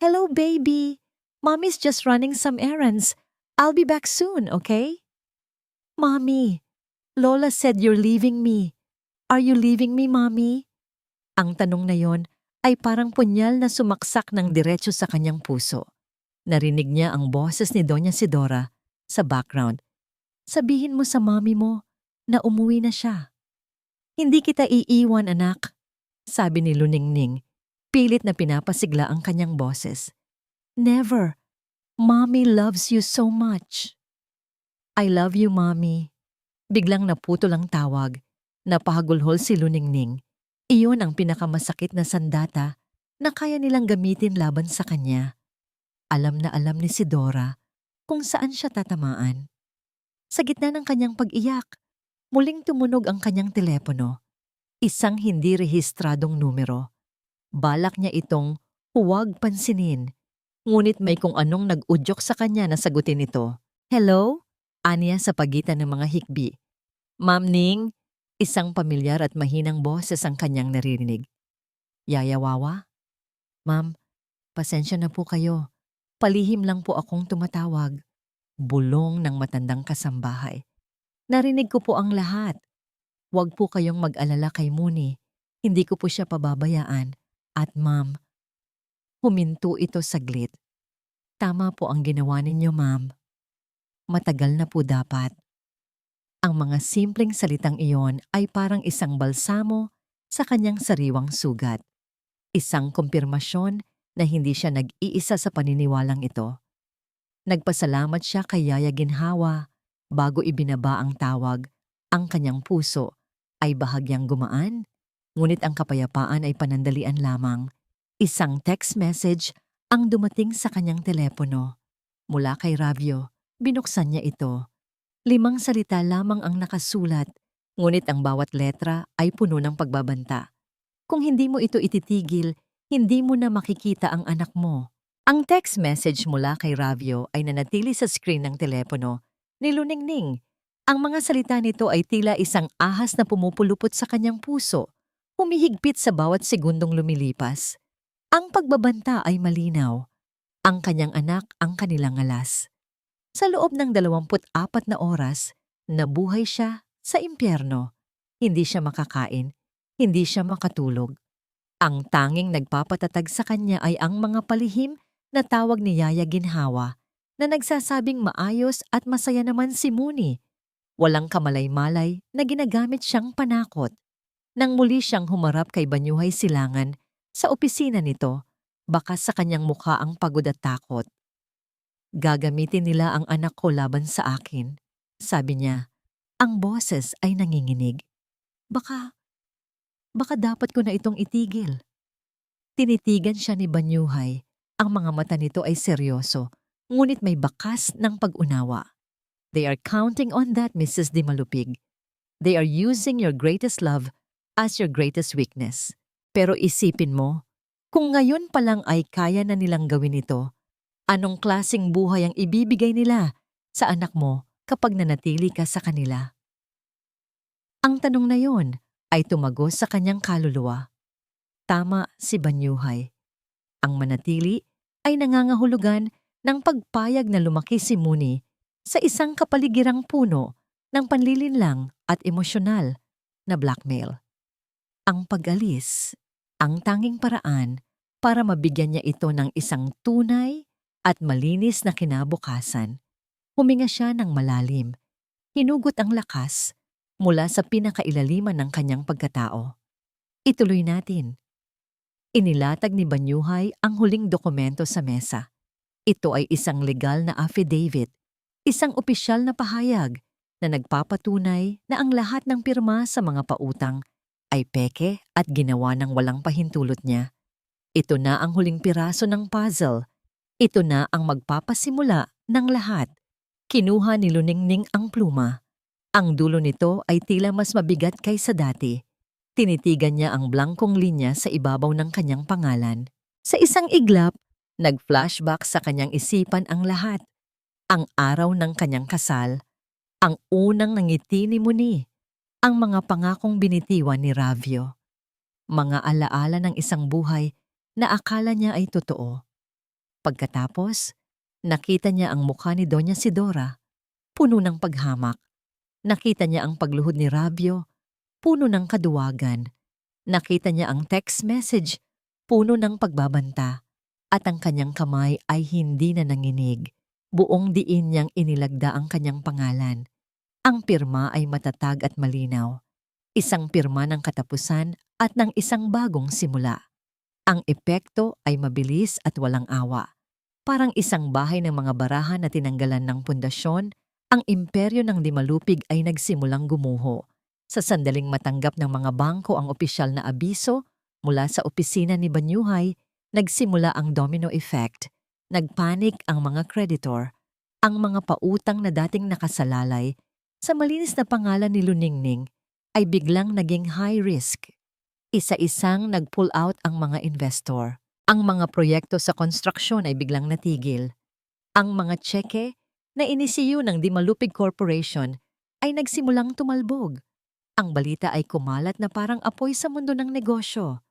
Speaker 1: Hello, baby. Mommy's just running some errands. I'll be back soon, okay? Mommy, Lola said you're leaving me. Are you leaving me, Mommy? Ang tanong na yon ay parang punyal na sumaksak ng diretso sa kanyang puso. Narinig niya ang boses ni Doña Sidora sa background. Sabihin mo sa mommy mo na umuwi na siya. Hindi kita iiwan, anak, sabi ni Luningning. Pilit na pinapasigla ang kanyang boses. Never. Mommy loves you so much. I love you, Mommy. Biglang naputol ang tawag. Napahagulhol si Luningning. Iyon ang pinakamasakit na sandata na kaya nilang gamitin laban sa kanya. Alam na alam ni Sidora kung saan siya tatamaan. Sa gitna ng kanyang pag-iyak, muling tumunog ang kanyang telepono. Isang hindi rehistradong numero. Balak niya itong huwag pansinin. Ngunit may kung anong nag-udyok sa kanya na sagutin ito. Hello? Aniya sa pagitan ng mga hikbi. Ma'am Ning, isang pamilyar at mahinang boses ang kanyang naririnig. Yaya Wawa? Ma'am, pasensya na po kayo. Palihim lang po akong tumatawag. Bulong ng matandang kasambahay. Narinig ko po ang lahat. Huwag po kayong mag-alala kay Muni. Hindi ko po siya pababayaan. At ma'am, huminto ito saglit. Tama po ang ginawa ninyo, ma'am. Matagal na po dapat. Ang mga simpleng salitang iyon ay parang isang balsamo sa kanyang sariwang sugat. Isang kumpirmasyon na hindi siya nag-iisa sa paniniwalang ito. Nagpasalamat siya kay Yaya Ginhawa bago ibinaba ang tawag. Ang kanyang puso ay bahagyang gumaan, ngunit ang kapayapaan ay panandalian lamang. Isang text message ang dumating sa kanyang telepono. Mula kay Ravio, binuksan niya ito. 5 salita lamang ang nakasulat, ngunit ang bawat letra ay puno ng pagbabanta. Kung hindi mo ito ititigil, hindi mo na makikita ang anak mo. Ang text message mula kay Ravio ay nanatili sa screen ng telepono ni Luningning. Ang mga salita nito ay tila isang ahas na pumupulupot sa kanyang puso, humihigpit sa bawat segundong lumilipas. Ang pagbabanta ay malinaw. Ang kanyang anak ang kanilang alas. Sa loob ng 24 na oras, nabuhay siya sa impyerno. Hindi siya makakain, hindi siya makatulog. Ang tanging nagpapatatag sa kanya ay ang mga palihim na tawag ni Yaya Ginhawa na nagsasabing maayos at masaya naman si Mooney. Walang kamalay-malay na ginagamit siyang panakot. Nang muli siyang humarap kay Banyuhay Silangan sa opisina nito, baka sa kanyang mukha ang pagod at takot. Gagamitin nila ang anak ko laban sa akin. Sabi niya, ang boses ay nanginginig. Baka dapat ko na itong itigil. Tinitigan siya ni Banyuhay. Ang mga mata nito ay seryoso, ngunit may bakas ng pag-unawa. They are counting on that, Mrs. Dimalupig. They are using your greatest love as your greatest weakness. Pero isipin mo, kung ngayon pa lang ay kaya na nilang gawin ito, anong klaseng buhay ang ibibigay nila sa anak mo kapag nanatili ka sa kanila? Ang tanong na yon ay tumagos sa kanyang kaluluwa. Tama si Banyuhay. Ang manatili ay nangangahulugan ng pagpayag na lumaki si Mooney sa isang kapaligirang puno ng panlilinlang at emosyonal na blackmail. Ang pag-alis, ang tanging paraan para mabigyan niya ito ng isang tunay at malinis na kinabukasan. Huminga siya ng malalim. Hinugot ang lakas mula sa pinakailaliman ng kanyang pagkatao. Ituloy natin. Inilatag ni Banyuhay ang huling dokumento sa mesa. Ito ay isang legal na affidavit, isang opisyal na pahayag na nagpapatunay na ang lahat ng pirma sa mga pautang ay peke at ginawa ng walang pahintulot niya. Ito na ang huling piraso ng puzzle. Ito na ang magpapasimula ng lahat. Kinuha ni Luningning ang pluma. Ang dulo nito ay tila mas mabigat kaysa dati. Tinitigan niya ang blangkong linya sa ibabaw ng kanyang pangalan. Sa isang iglap, nag-flashback sa kanyang isipan ang lahat. Ang araw ng kanyang kasal, ang unang nangiti ni Mooney, ang mga pangakong binitiwan ni Ravio. Mga alaala ng isang buhay na akala niya ay totoo. Pagkatapos, nakita niya ang mukha ni Doña Sidora, puno ng paghamak. Nakita niya ang pagluhod ni Ravio, puno ng kaduwagan. Nakita niya ang text message, puno ng pagbabanta. At ang kanyang kamay ay hindi na nanginig. Buong diin niyang inilagda ang kanyang pangalan. Ang pirma ay matatag at malinaw. Isang pirma ng katapusan at ng isang bagong simula. Ang epekto ay mabilis at walang awa. Parang isang bahay ng mga barahan na tinanggalan ng pundasyon, ang imperyo ng Dimalupig ay nagsimulang gumuho. Sa sandaling matanggap ng mga bangko ang opisyal na abiso mula sa opisina ni Banyuhay, nagsimula ang domino effect. Nagpanik ang mga creditor, ang mga pautang na dating nakasalalay sa malinis na pangalan ni Luningning ay biglang naging high risk. Isa-isang nag-pull out ang mga investor. Ang mga proyekto sa konstruksyon ay biglang natigil. Ang mga tseke na inisiyo ng Dimalupig Corporation ay nagsimulang tumalbog. Ang balita ay kumalat na parang apoy sa mundo ng negosyo.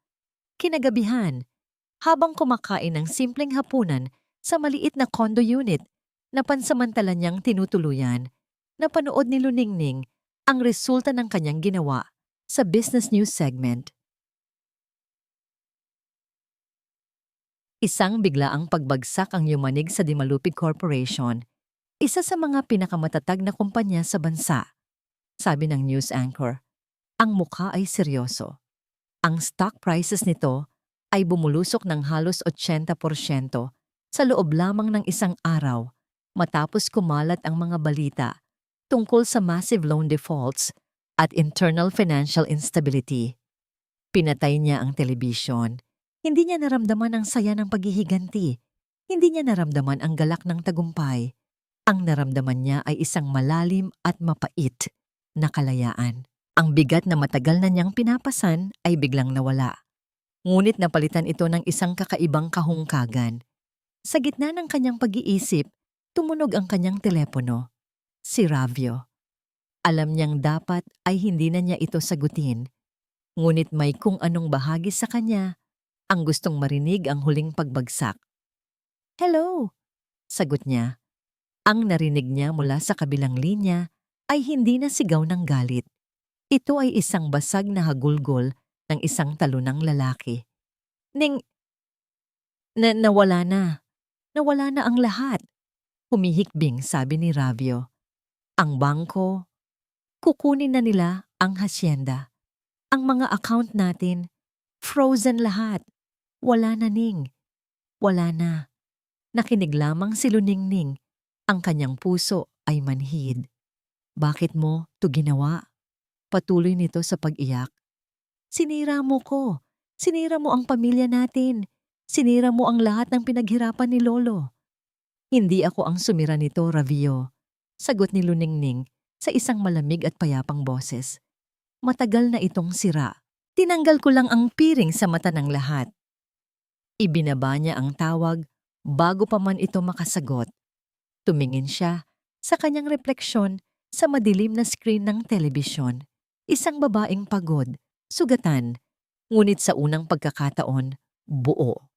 Speaker 1: Kinagabihan, habang kumakain ng simpleng hapunan sa maliit na condo unit na pansamantala niyang tinutuluyan, napanood ni Luningning ang resulta ng kanyang ginawa sa business news segment. Isang biglaang pagbagsak ang yumanig sa Dimalupig Corporation, isa sa mga pinakamatatag na kumpanya sa bansa. Sabi ng news anchor, ang mukha ay seryoso. Ang stock prices nito ay bumulusok ng halos 80% sa loob lamang ng isang araw matapos kumalat ang mga balita tungkol sa massive loan defaults at internal financial instability. Pinatay niya ang telebisyon. Hindi niya naramdaman ang saya ng paghihiganti. Hindi niya naramdaman ang galak ng tagumpay. Ang naramdaman niya ay isang malalim at mapait na kalayaan. Ang bigat na matagal na niyang pinapasan ay biglang nawala. Ngunit napalitan ito ng isang kakaibang kahungkagan. Sa gitna ng kanyang pag-iisip, tumunog ang kanyang telepono. Si Ravio. Alam niyang dapat ay hindi na niya ito sagutin. Ngunit may kung anong bahagi sa kanya ang gustong marinig ang huling pagbagsak. "Hello," sagot niya. Ang narinig niya mula sa kabilang linya ay hindi na sigaw ng galit. Ito ay isang basag na hagulgol ng isang talunang lalaki. "Ning, nawala na. Nawala na ang lahat," humihikbing sabi ni Ravio. "Ang bangko, kukunin na nila ang hasyenda. Ang mga account natin, frozen lahat. Wala na, Ning. Wala na." Nakinig lamang si Luningning. Ang kanyang puso ay manhid. "Bakit mo to ginawa?" Patuloy nito sa pag-iyak. "Sinira mo ko. Sinira mo ang pamilya natin. Sinira mo ang lahat ng pinaghirapan ni Lolo." "Hindi ako ang sumira nito, Ravio," sagot ni Luningning sa isang malamig at payapang boses. "Matagal na itong sira. Tinanggal ko lang ang piring sa mata ng lahat." Ibinaba niya ang tawag bago pa man ito makasagot. Tumingin siya sa kanyang refleksyon sa madilim na screen ng telebisyon. Isang babaeng pagod, sugatan, ngunit sa unang pagkakataon, buo.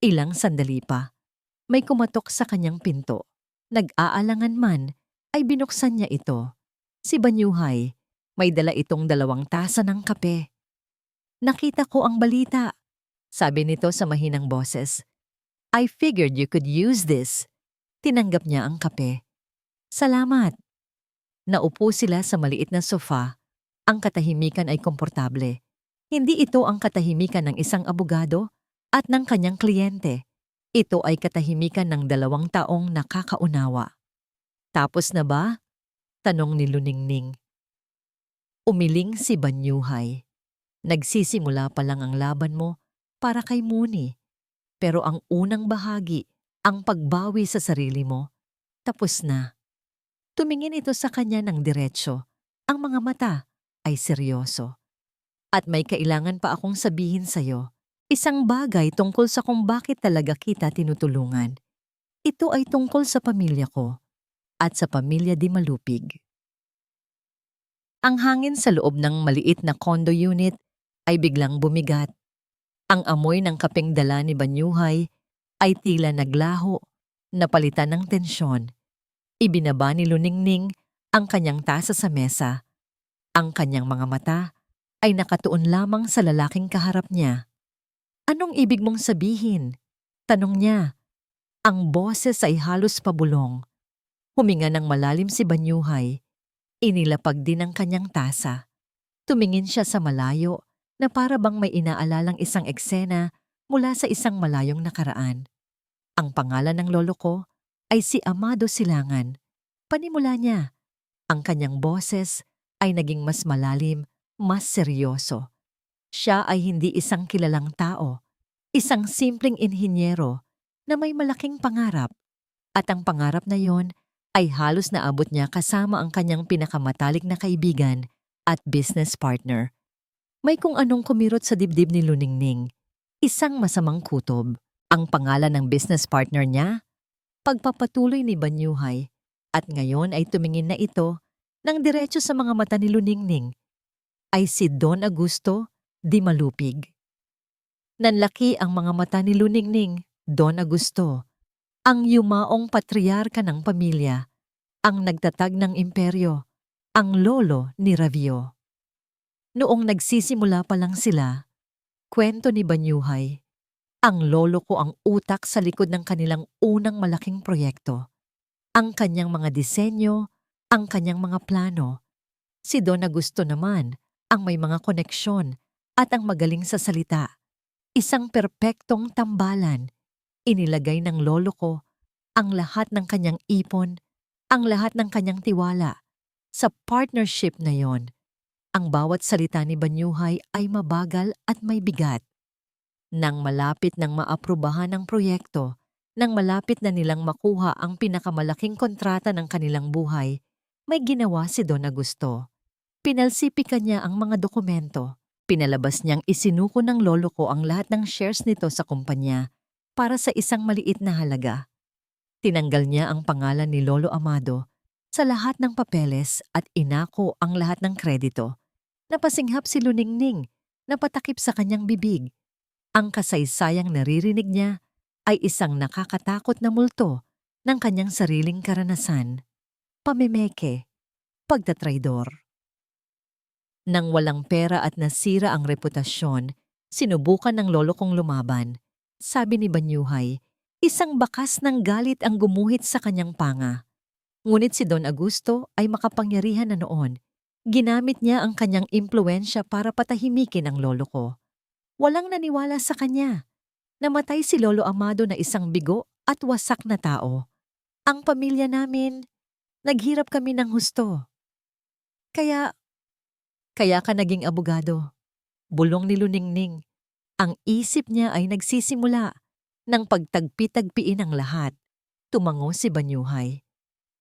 Speaker 1: Ilang sandali pa, may kumatok sa kanyang pinto. Nag-aalangan man, ay binuksan niya ito. Si Banyuhay, may dala itong 2 tasa ng kape. "Nakita ko ang balita," sabi nito sa mahinang boses. "I figured you could use this." Tinanggap niya ang kape. "Salamat." Naupo sila sa maliit na sofa. Ang katahimikan ay komportable. Hindi ito ang katahimikan ng isang abogado at ng kanyang kliyente. Ito ay katahimikan ng 2 taong nakakaunawa. "Tapos na ba?" tanong ni Luningning. Umiling si Banyuhay. "Nagsisimula pa lang ang laban mo para kay Muni. Pero ang unang bahagi, ang pagbawi sa sarili mo, tapos na." Tumingin ito sa kanya ng diretsyo. Ang mga mata ay seryoso. "At may kailangan pa akong sabihin sa'yo. Isang bagay tungkol sa kung bakit talaga kita tinutulungan. Ito ay tungkol sa pamilya ko at sa pamilya Di Malupig." Ang hangin sa loob ng maliit na condo unit ay biglang bumigat. Ang amoy ng kapeng dala ni Banyuhay ay tila naglaho, napalitan ng tensyon. Ibinaba ni Luningning ang kanyang tasa sa mesa. Ang kanyang mga mata ay nakatuon lamang sa lalaking kaharap niya. "Anong ibig mong sabihin?" tanong niya. Ang boses ay halos pabulong. Huminga ng malalim si Banyuhay. Inilapag din ang kanyang tasa. Tumingin siya sa malayo na para bang may inaalalang isang eksena mula sa isang malayong nakaraan. "Ang pangalan ng lolo ko ay si Amado Silangan." Panimula niya. Ang kanyang boses ay naging mas malalim, mas seryoso. Siya ay hindi isang kilalang tao, isang simpleng inhinyero na may malaking pangarap. At ang pangarap na yon ay halos naabot niya kasama ang kanyang pinakamatalik na kaibigan at business partner. May kung anong kumirot sa dibdib ni Luningning. Isang masamang kutob. Ang pangalan ng business partner niya? Pagpapatuloy ni Banyuhay. At ngayon ay tumingin na ito ng diretso sa mga mata ni Luningning. Ay si Don Augusto Di Malupig. Nanlaki ang mga mata ni Luningning. Don Augusto, ang yumaong patriarka ng pamilya, ang nagtatag ng imperyo, ang lolo ni Ravio. Noong nagsisimula pa lang sila, kwento ni Banyuhay, ang lolo ko ang utak sa likod ng kanilang unang malaking proyekto. Ang kanyang mga disenyo, ang kanyang mga plano. Si Don Augusto naman ang may mga koneksyon at ang magaling sa salita. Isang perpektong tambalan. Inilagay ng lolo ko ang lahat ng kanyang ipon, ang lahat ng kanyang tiwala sa partnership na yon. Ang bawat salita ni Banyuhay ay mabagal at may bigat. Nang malapit ng maaprubahan ang proyekto, Nang malapit na nilang makuha ang pinakamalaking kontrata ng kanilang buhay, may ginawa si Don Augusto. Pinalsipikan niya ang mga dokumento. Pinalabas niyang isinuko ng lolo ko ang lahat ng shares nito sa kumpanya para sa isang maliit na halaga. Tinanggal niya ang pangalan ni Lolo Amado sa lahat ng papeles at inako ang lahat ng kredito. Napasinghap si Luningning, napatakip sa kanyang bibig. Ang kasaysayang naririnig niya ay isang nakakatakot na multo ng kanyang sariling karanasan. Pamimeke, pagtatraidor. Nang walang pera at nasira ang reputasyon, sinubukan ng lolo kong lumaban. Sabi ni Banyuhay, isang bakas ng galit ang gumuhit sa kanyang panga. Ngunit si Don Augusto ay makapangyarihan na noon. Ginamit niya ang kanyang impluensya para patahimikin ang lolo ko. Walang naniwala sa kanya. Namatay si Lolo Amado na isang bigo at wasak na tao. Ang pamilya namin, naghirap kami ng husto. Kaya ka naging abogado. Bulong ni Luningning. Ang isip niya ay nagsisimula ng pagtagpi-tagpiin ang lahat. Tumango si Banyuhay.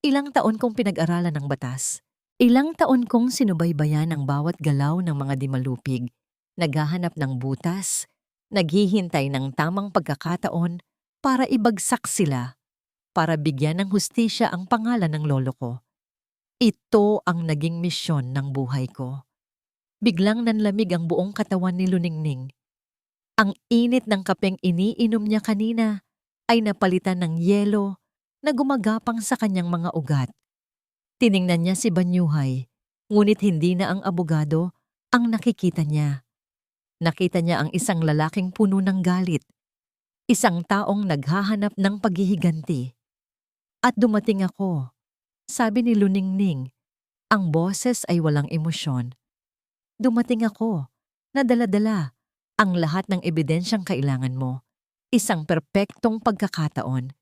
Speaker 1: Ilang taon kong pinag-aralan ng batas. Ilang taon kong sinubaybayan ang bawat galaw ng mga dimalupig. Naghahanap ng butas, naghihintay ng tamang pagkakataon para ibagsak sila, para bigyan ng hustisya ang pangalan ng lolo ko. Ito ang naging misyon ng buhay ko. Biglang nanlamig ang buong katawan ni Luningning. Ang init ng kapeng iniinom niya kanina ay napalitan ng yelo na gumagapang sa kanyang mga ugat. Tiningnan niya si Banyuhay, ngunit hindi na ang abogado ang nakikita niya. Nakita niya ang isang lalaking puno ng galit, isang taong naghahanap ng paghihiganti. At dumating ako, sabi ni Luningning, ang boses ay walang emosyon. Dumating ako, nadala-dala ang lahat ng ebidensyang kailangan mo. Isang perpektong pagkakataon.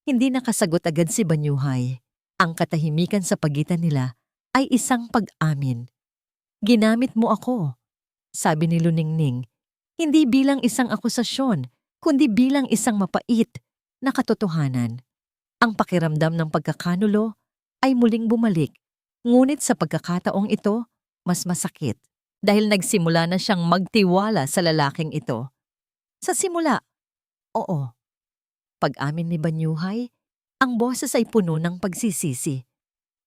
Speaker 1: Hindi nakasagot agad si Banyuhay. Ang katahimikan sa pagitan nila ay isang pag-amin. Ginamit mo ako, sabi ni Luningning, hindi bilang isang akusasyon, kundi bilang isang mapait na katotohanan. Ang pakiramdam ng pagkakanulo ay muling bumalik, ngunit sa pagkakataong ito, mas masakit. Dahil nagsimula na siyang magtiwala sa lalaking ito. Sa simula, oo. Pag-amin ni Banyuhay, ang boses ay puno ng pagsisisi.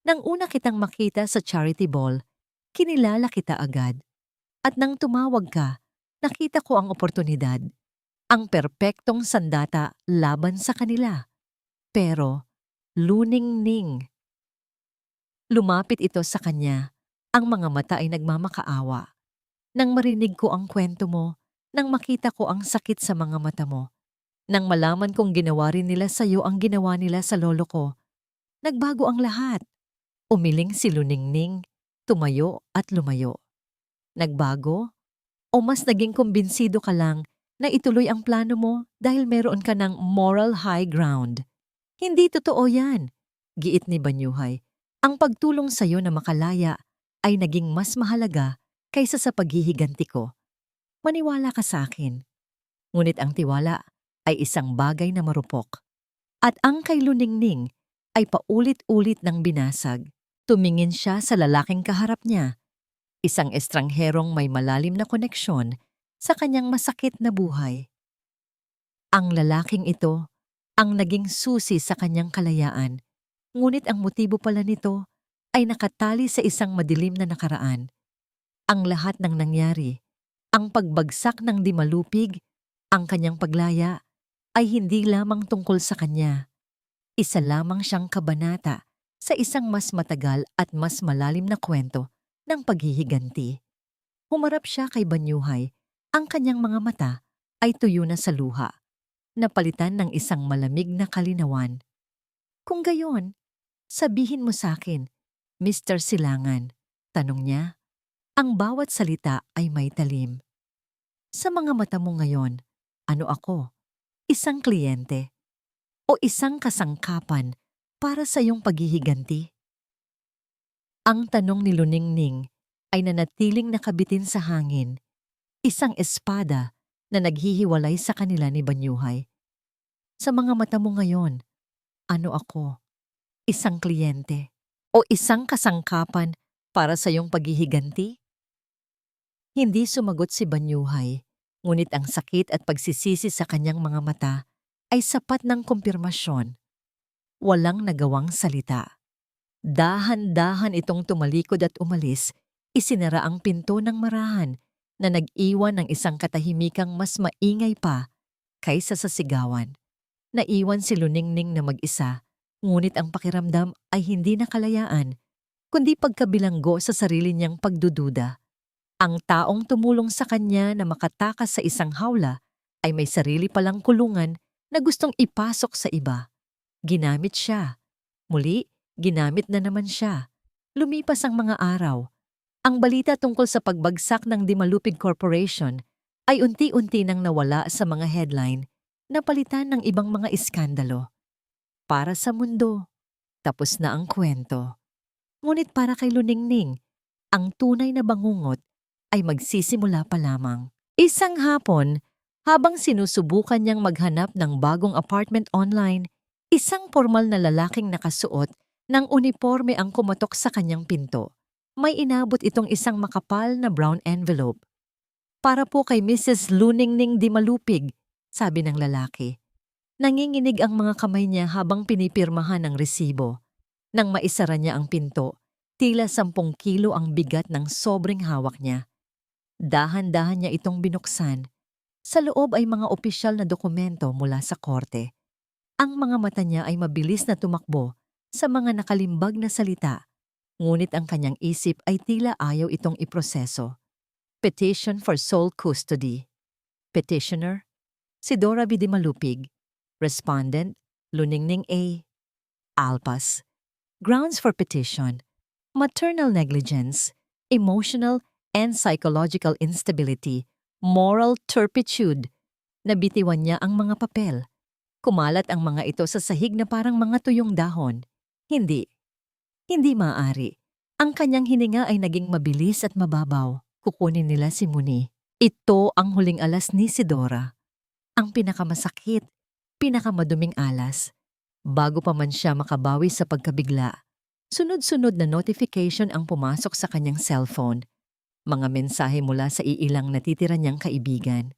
Speaker 1: Nang una kitang makita sa charity ball, kinilala kita agad. At nang tumawag ka, nakita ko ang oportunidad. Ang perpektong sandata laban sa kanila. Pero, Luningning. Lumapit ito sa kanya. Ang mga mata ay nagmamakaawa. Nang marinig ko ang kwento mo, nang makita ko ang sakit sa mga mata mo, nang malaman kong ginawa rin nila sa iyo ang ginawa nila sa lolo ko, nagbago ang lahat. Umiling si Luningning, tumayo at lumayo. Nagbago? O mas naging kumbinsido ka lang na ituloy ang plano mo dahil meron ka ng moral high ground? Hindi totoo yan, giit ni Banyuhay. Ang pagtulong sa iyo na makalaya ay naging mas mahalaga kaysa sa paghihiganti ko. Maniwala ka sa akin. Ngunit ang tiwala ay isang bagay na marupok. At ang kay Luningning ay paulit-ulit ng binasag. Tumingin siya sa lalaking kaharap niya. Isang estrangherong may malalim na koneksyon sa kanyang masakit na buhay. Ang lalaking ito ang naging susi sa kanyang kalayaan. Ngunit ang motibo pala nito ay nakatali sa isang madilim na nakaraan. Ang lahat ng nangyari, ang pagbagsak ng dimalupig, ang kanyang paglaya, ay hindi lamang tungkol sa kanya. Isa lamang siyang kabanata sa isang mas matagal at mas malalim na kwento ng paghihiganti. Humarap siya kay Banyuhay, ang kanyang mga mata ay tuyo na sa luha, napalitan ng isang malamig na kalinawan. Kung gayon, sabihin mo sa akin, Mr. Silangan, tanong niya. Ang bawat salita ay may talim. Sa mga mata mo ngayon, ano ako? Isang kliyente? O isang kasangkapan para sa iyong paghihiganti? Ang tanong ni Luningning ay nanatiling nakabitin sa hangin, isang espada na naghihiwalay sa kanila ni Banyuhay. Sa mga mata mo ngayon, ano ako? Isang kliyente? O isang kasangkapan para sa iyong paghihiganti? Hindi sumagot si Banyuhay, ngunit ang sakit at pagsisisi sa kanyang mga mata ay sapat ng kumpirmasyon. Walang nagawang salita. Dahan-dahan itong tumalikod at umalis, isinara ang pinto ng marahan na nag-iwan ng isang katahimikang mas maingay pa kaysa sa sigawan. Naiwan si Luningning na mag-isa, ngunit ang pakiramdam ay hindi nakalayaan, kundi pagkabilanggo sa sarili niyang pagdududa. Ang taong tumulong sa kanya na makatakas sa isang hawla ay may sarili palang kulungan na gustong ipasok sa iba. Ginamit siya. Muli, ginamit na naman siya. Lumipas ang mga araw. Ang balita tungkol sa pagbagsak ng Dimalupig Corporation ay unti-unti nang nawala sa mga headline na palitan ng ibang mga iskandalo. Para sa mundo, tapos na ang kwento. Ngunit para kay Luningning, ang tunay na bangungot ay magsisimula pa lamang. Isang hapon, habang sinusubukan niyang maghanap ng bagong apartment online, isang formal na lalaking nakasuot ng uniforme ang kumatok sa kanyang pinto. May inabot itong isang makapal na brown envelope. Para po kay Mrs. Luningning Dimalupig, sabi ng lalaki. Nanginginig ang mga kamay niya habang pinipirmahan ang resibo. Nang maisara niya ang pinto, tila 10 kilo ang bigat ng sobrang hawak niya. Dahan-dahan niya itong binuksan. Sa loob ay mga opisyal na dokumento mula sa korte. Ang mga mata niya ay mabilis na tumakbo sa mga nakalimbag na salita, ngunit ang kanyang isip ay tila ayaw itong iproseso. Petition for sole custody. Petitioner, si Dora B. Dimalupig. Respondent, Luningning A. Alpas. Grounds for petition: maternal negligence, emotional and psychological instability, moral turpitude. Nabitiwan niya ang mga papel. Kumalat ang mga ito sa sahig na parang mga tuyong dahon. Hindi maaari. Ang kanyang hininga ay naging mabilis at mababaw. Kukunin nila si Muni. Ito ang huling alas ni Sidora. Ang pinakamasakit, pinakamaduming alas. Bago pa man siya makabawi sa pagkabigla, sunod-sunod na notification ang pumasok sa kanyang cellphone. Mga mensahe mula sa iilang natitira niyang kaibigan.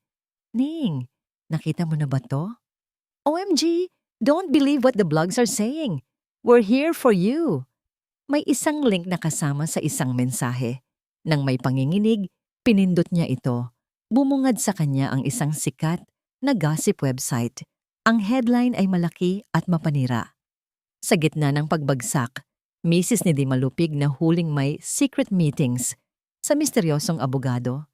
Speaker 1: Ning, nakita mo na ba to? OMG, don't believe what the blogs are saying. We're here for you. May isang link na kasama sa isang mensahe. Nang may panginginig, pinindot niya ito. Bumungad sa kanya ang isang sikat na gossip website. Ang headline ay malaki at mapanira. Sa gitna ng pagbagsak, Mrs. ni Dimalupig na huling may secret meetings sa misteryosong abogado.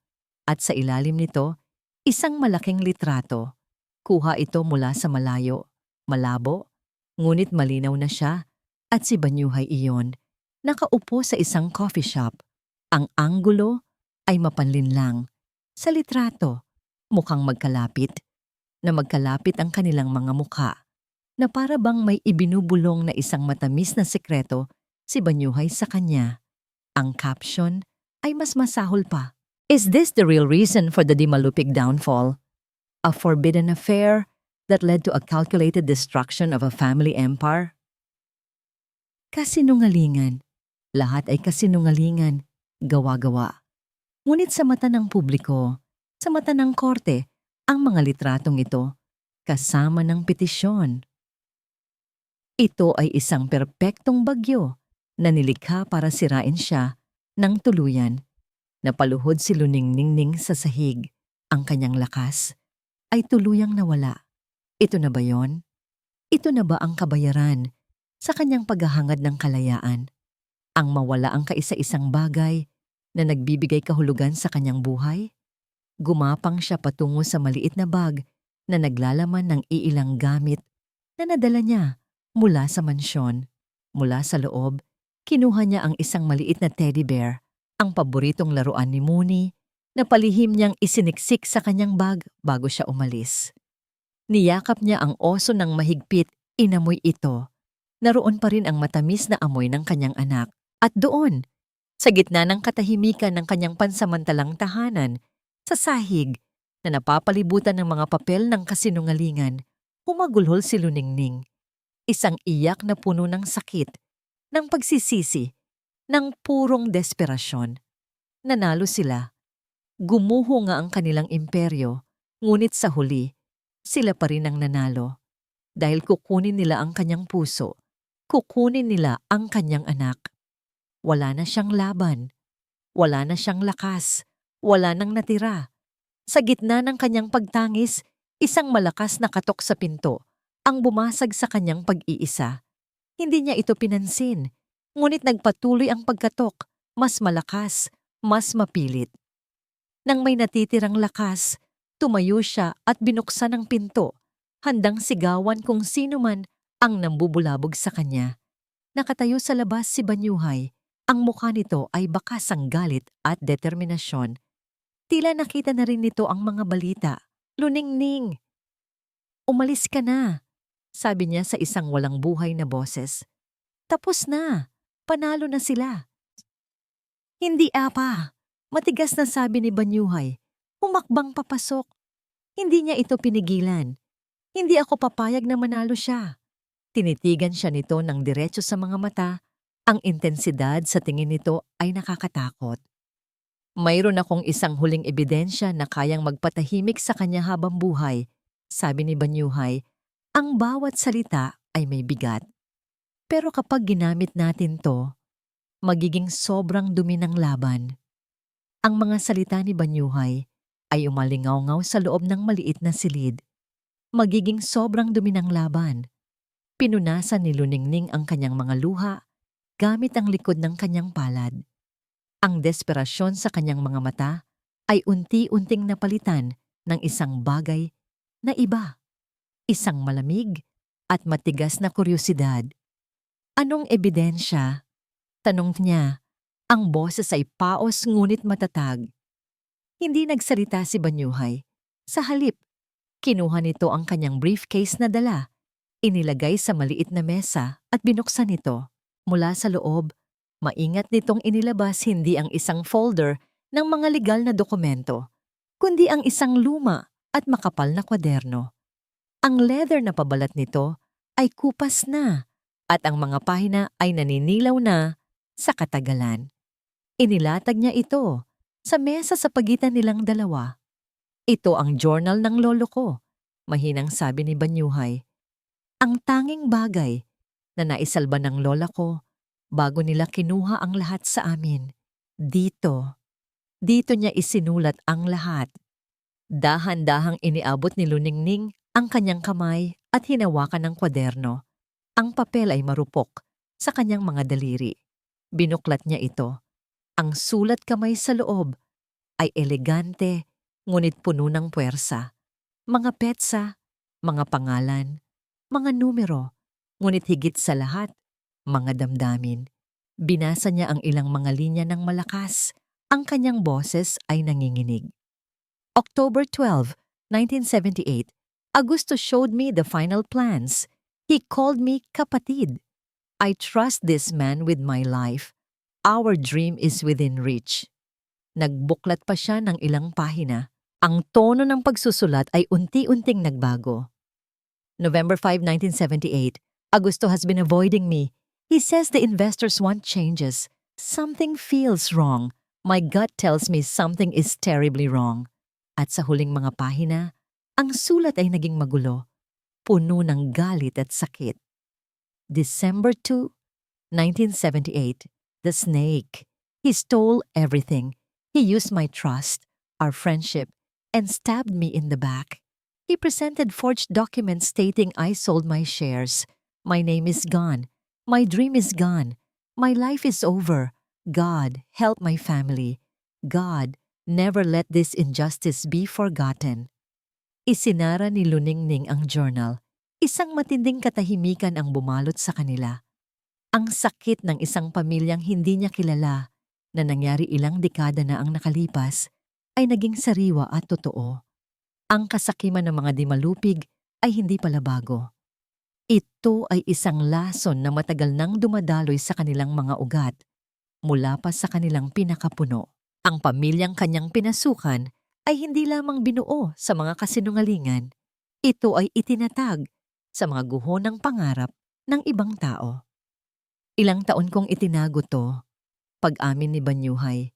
Speaker 1: At sa ilalim nito, isang malaking litrato. Kuha ito mula sa malayo, malabo, ngunit malinaw na siya at si Banyuhay iyon. Nakaupo sa isang coffee shop. Ang anggulo ay mapanlinlang. Sa litrato, mukhang magkalapit ang kanilang mga mukha, na para bang may ibinubulong na isang matamis na sekreto si Banyuhay sa kanya. Ang caption ay mas masahol pa. Is this the real reason for the Dimalupig downfall? A forbidden affair that led to a calculated destruction of a family empire? Kasinungalingan. Lahat ay kasinungalingan. Gawa-gawa. Ngunit sa mata ng publiko, sa mata ng korte, ang mga litratong ito, kasama ng petisyon. Ito ay isang perpektong bagyo na nilikha para sirain siya ng tuluyan. Napaluhod si Luningning sa sahig. Ang kanyang lakas ay tuluyang nawala. Ito na ba yon? Ito na ba ang kabayaran sa kanyang paghahangad ng kalayaan? Ang mawala ang kaisa-isang bagay na nagbibigay kahulugan sa kanyang buhay? Gumapang siya patungo sa maliit na bag na naglalaman ng iilang gamit na nadala niya mula sa mansyon. Mula sa loob, kinuha niya ang isang maliit na teddy bear, ang paboritong laruan ni Muni, na palihim niyang isiniksik sa kanyang bag bago siya umalis. Niyakap niya ang oso ng mahigpit, inamoy ito. Naroon pa rin ang matamis na amoy ng kanyang anak. At doon, sa gitna ng katahimikan ng kanyang pansamantalang tahanan, sa sahig na napapalibutan ng mga papel ng kasinungalingan, Humagulhol si Luningning, isang iyak na puno ng sakit, ng pagsisisi, ng purong desperasyon. Nanalo sila. Gumuho nga ang kanilang imperyo, ngunit sa huli, sila pa rin ang nanalo. Dahil kukunin nila ang kanyang puso, kukunin nila ang kanyang anak. Wala na siyang laban, wala na siyang lakas, wala nang natira. Sa gitna ng kanyang pagtangis, isang malakas na katok sa pinto ang bumasag sa kanyang pag-iisa. Hindi niya ito pinansin, ngunit nagpatuloy ang pagkatok, mas malakas, mas mapilit. Nang may natitirang lakas, tumayo siya at binuksan ang pinto, handang sigawan kung sino man ang nambubulabog sa kanya. Nakatayo sa labas si Banyuhay. Ang mukha nito ay bakas ang galit at determinasyon. Tila nakita na rin nito ang mga balita. Luningning! Umalis ka na, sabi niya sa isang walang buhay na boses. Tapos na, panalo na sila. Hindi apa, matigas na sabi ni Banyuhay. Humakbang papasok. Hindi niya ito pinigilan. Hindi ako papayag na manalo siya. Tinitigan siya nito ng diretso sa mga mata. Ang intensidad sa tingin nito ay nakakatakot. Mayroon akong isang huling ebidensya na kayang magpatahimik sa kanya habang buhay, sabi ni Banyuhay. Ang bawat salita ay may bigat. Pero kapag ginamit natin to, magiging sobrang dumi ng laban. Ang mga salita ni Banyuhay ay umalingaw-ngaw sa loob ng maliit na silid. Magiging sobrang dumi ng laban. Pinunasan ni Luningning ang kanyang mga luha gamit ang likod ng kanyang palad. Ang desperasyon sa kanyang mga mata ay unti-unting napalitan ng isang bagay na iba. Isang malamig at matigas na kuryosidad. Anong ebidensya? Tanong niya. Ang boses ay paos ngunit matatag. Hindi nagsalita si Banyuhay. Sa halip, kinuha nito ang kanyang briefcase na dala, inilagay sa maliit na mesa at binuksan ito. Mula sa loob, maingat nitong inilabas hindi ang isang folder ng mga legal na dokumento, kundi ang isang luma at makapal na kwaderno. Ang leather na pabalat nito ay kupas na at ang mga pahina ay naninilaw na sa katagalan. Inilatag niya ito sa mesa sa pagitan nilang dalawa. Ito ang journal ng lolo ko, mahinang sabi ni Banyuhay. Ang tanging bagay na naisalba ng lola ko bago nila kinuha ang lahat sa amin. Dito niya isinulat ang lahat. Dahan-dahang iniabot ni Luningning ang kanyang kamay at hinawakan ng kwaderno. Ang papel ay marupok sa kanyang mga daliri. Binuklat niya ito. Ang sulat kamay sa loob ay elegante ngunit puno ng puwersa. Mga petsa, mga pangalan, mga numero, ngunit higit sa lahat, mga damdamin. Binasa niya ang ilang mga linya ng malakas. Ang kanyang boses ay nanginginig. October 12, 1978, Augusto showed me the final plans. He called me kapatid. I trust this man with my life. Our dream is within reach. Nagbuklat pa siya ng ilang pahina. Ang tono ng pagsusulat ay unti-unting nagbago. November 5, 1978, Augusto has been avoiding me. He says the investors want changes. Something feels wrong. My gut tells me something is terribly wrong. At sa huling mga pahina, ang sulat ay naging magulo, puno ng galit at sakit. December 2, 1978, the snake. He stole everything. He used my trust, our friendship, and stabbed me in the back. He presented forged documents stating I sold my shares. My name is gone. My dream is gone. My life is over. God, help my family. God, never let this injustice be forgotten. Isinara ni Luningning ang journal. Isang matinding katahimikan ang bumalot sa kanila. Ang sakit ng isang pamilyang hindi niya kilala na nangyari ilang dekada na ang nakalipas ay naging sariwa at totoo. Ang kasakiman ng mga dimalupig ay hindi pala bago. Ito ay isang lason na matagal nang dumadaloy sa kanilang mga ugat mula pa sa kanilang pinakapuno. Ang pamilyang kanyang pinasukan ay hindi lamang binuo sa mga kasinungalingan. Ito ay itinatag sa mga guho ng pangarap ng ibang tao. Ilang taon kong itinago to, pag-amin ni Banyuhay.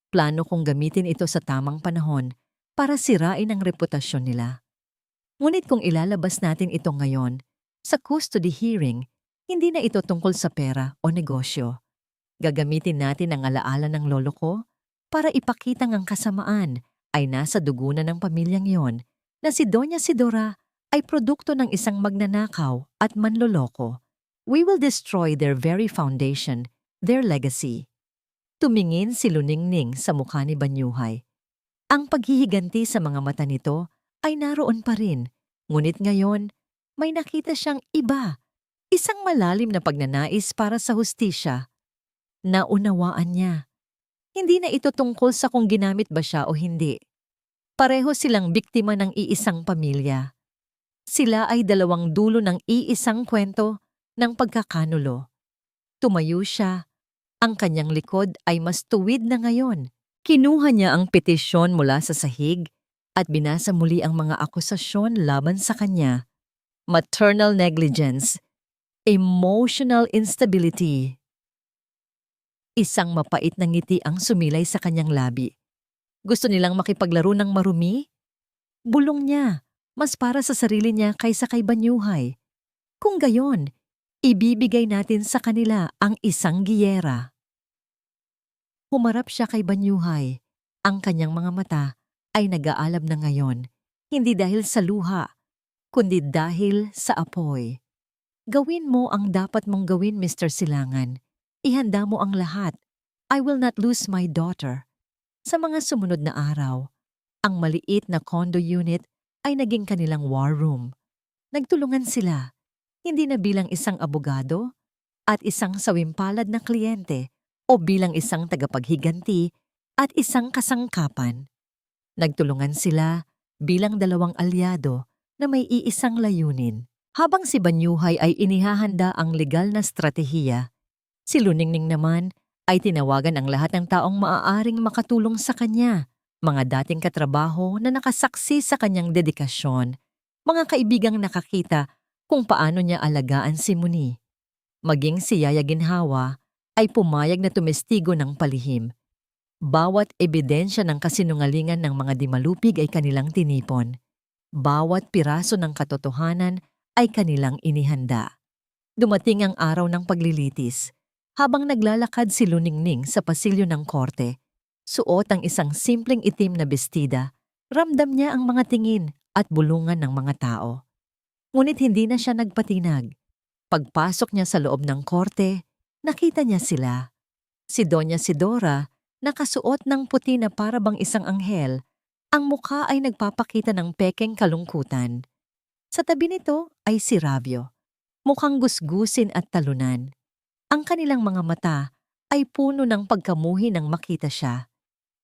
Speaker 1: Plano kong gamitin ito sa tamang panahon para sirain ang reputasyon nila. Ngunit kung ilalabas natin ito ngayon, sa custody hearing, hindi na ito tungkol sa pera o negosyo. Gagamitin natin ang alaala ng lolo ko para ipakitang ang kasamaan ay nasa dugo na ng pamilyang yon na si Doña Sidora ay produkto ng isang magnanakaw at manloloko. We will destroy their very foundation, their legacy. Tumingin si Luningning sa mukha ni Banyuhay. Ang paghihiganti sa mga mata nito ay naroon pa rin, ngunit ngayon may nakita siyang iba, isang malalim na pagnanais para sa hustisya. Naunawaan niya. Hindi na ito tungkol sa kung ginamit ba siya o hindi. Pareho silang biktima ng iisang pamilya. Sila ay dalawang dulo ng iisang kwento ng pagkakanulo. Tumayo siya. Ang kanyang likod ay mas tuwid na ngayon. Kinuha niya ang petisyon mula sa sahig at binasa muli ang mga akusasyon laban sa kanya. Maternal negligence, emotional instability. Isang mapait na ngiti ang sumilay sa kanyang labi. Gusto nilang makipaglaro ng marumi? Bulong niya, mas para sa sarili niya kaysa kay Banyuhay. Kung gayon, ibibigay natin sa kanila ang isang giyera. Humarap siya kay Banyuhay. Ang kanyang mga mata ay nag-aalab na ngayon, hindi dahil sa luha, kundi dahil sa apoy. Gawin mo ang dapat mong gawin, Mr. Silangan. Ihanda mo ang lahat. I will not lose my daughter. Sa mga sumunod na araw, ang maliit na condo unit ay naging kanilang war room. Nagtulungan sila, hindi na bilang isang abogado at isang sawimpalad na kliyente o bilang isang tagapaghiganti at isang kasangkapan. Nagtulungan sila bilang dalawang alyado na may iisang layunin. Habang si Banyuhay ay inihahanda ang legal na stratehiya, si Luningning naman ay tinawagan ang lahat ng taong maaaring makatulong sa kanya, mga dating katrabaho na nakasaksi sa kanyang dedikasyon, mga kaibigang nakakita kung paano niya alagaan si Muni. Maging si Yaya Ginhawa ay pumayag na tumestigo ng palihim. Bawat ebidensya ng kasinungalingan ng mga dimalupig ay kanilang tinipon. Bawat piraso ng katotohanan ay kanilang inihanda. Dumating ang araw ng paglilitis. Habang naglalakad si Luningning sa pasilyo ng korte, suot ang isang simpleng itim na bestida, ramdam niya ang mga tingin at bulungan ng mga tao. Ngunit hindi na siya nagpatinag. Pagpasok niya sa loob ng korte, nakita niya sila. Si Doña Sidora, nakasuot ng puti na para bang isang anghel, ang mukha ay nagpapakita ng pekeng kalungkutan. Sa tabi nito ay si Ravio, mukhang gusgusin at talunan. Ang kanilang mga mata ay puno ng pagkamuhi nang makita siya.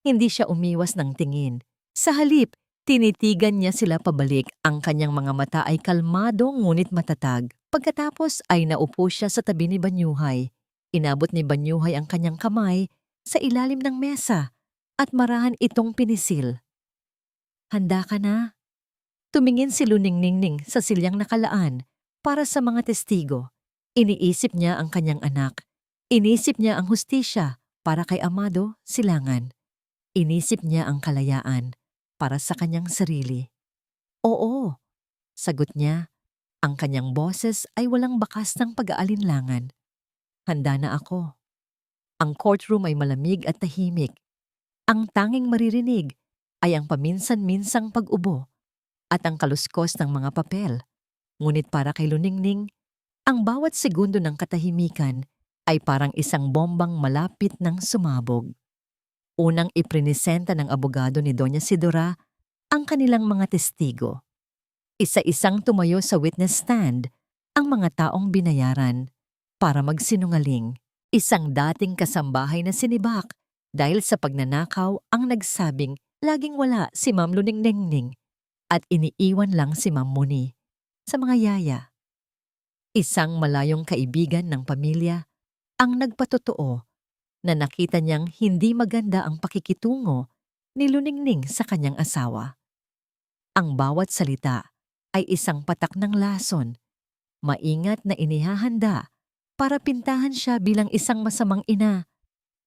Speaker 1: Hindi siya umiwas ng tingin. Sa halip, tinitigan niya sila pabalik. Ang kanyang mga mata ay kalmado ngunit matatag. Pagkatapos ay naupo siya sa tabi ni Banyuhay. Inabot ni Banyuhay ang kanyang kamay sa ilalim ng mesa at marahan itong pinisil. Handa ka na? Tumingin si Luningning sa silyang nakalaan para sa mga testigo. Iniisip niya ang kanyang anak. Inisip niya ang hustisya para kay Amado Silangan. Inisip niya ang kalayaan para sa kanyang sarili. Oo, sagot niya. Ang kanyang boses ay walang bakas ng pag-aalinlangan. Handa na ako. Ang courtroom ay malamig at tahimik. Ang tanging maririnig ay ang paminsan-minsang pag-ubo at ang kaluskos ng mga papel. Ngunit para kay Luningning, ang bawat segundo ng katahimikan ay parang isang bombang malapit ng sumabog. Unang iprinisenta ng abogado ni Doña Sidora ang kanilang mga testigo. Isa-isang tumayo sa witness stand ang mga taong binayaran para magsinungaling. Isang dating kasambahay na sinibak dahil sa pagnanakaw ang nagsabing laging wala si Ma'am Luningning at iniiwan lang si Ma'am Muni sa mga yaya. Isang malayong kaibigan ng pamilya ang nagpatotoo na nakita niyang hindi maganda ang pakikitungo ni Luningning sa kanyang asawa. Ang bawat salita ay isang patak ng lason Maingat na inihahanda para pintahan siya bilang isang masamang ina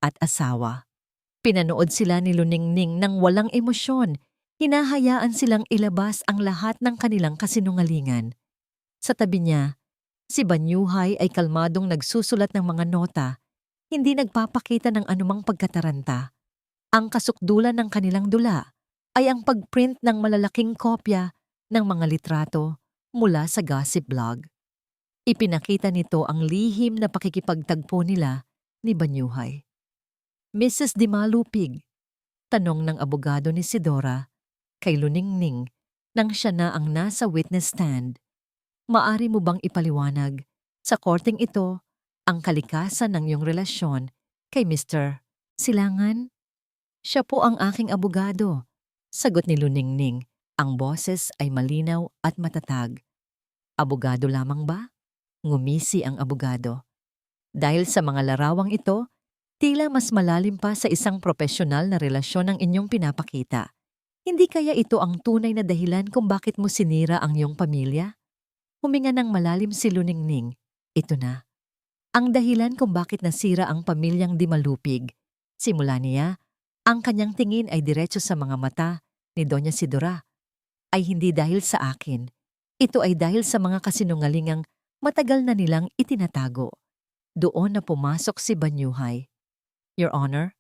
Speaker 1: at asawa. Pinanood sila ni Luningning ng walang emosyon. Hinahayaan silang ilabas ang lahat ng kanilang kasinungalingan. Sa tabi niya, si Banyuhay ay kalmadong nagsusulat ng mga nota, hindi nagpapakita ng anumang pagkataranta. Ang kasukdulan ng kanilang dula ay ang pagprint ng malalaking kopya ng mga litrato mula sa gossip blog. Ipinakita nito ang lihim na pakikipagtagpo nila ni Banyuhay. Mrs. Dimalupig, tanong ng abogado ni Sidora kay Luningning nang siya na ang nasa witness stand. Maari mo bang ipaliwanag sa korteng ito ang kalikasan ng iyong relasyon kay Mr. Silangan? Siya po ang aking abogado, sagot ni Luningning. Ang boses ay malinaw at matatag. Abogado lamang ba? Ngumisi ang abogado. Dahil sa mga larawang ito, tila mas malalim pa sa isang propesyonal na relasyon ang inyong pinapakita. Hindi kaya ito ang tunay na dahilan kung bakit mo sinira ang iyong pamilya? Huminga ng malalim si Luningning. Ito na. Ang dahilan kung bakit nasira ang pamilyang Dimalupig. Simula niya, ang kanyang tingin ay diretso sa mga mata ni Doña Sidora. Ay hindi dahil sa akin. Ito ay dahil sa mga kasinungalingang matagal na nilang itinatago. Doon na pumasok si Banyuhay. Your Honor,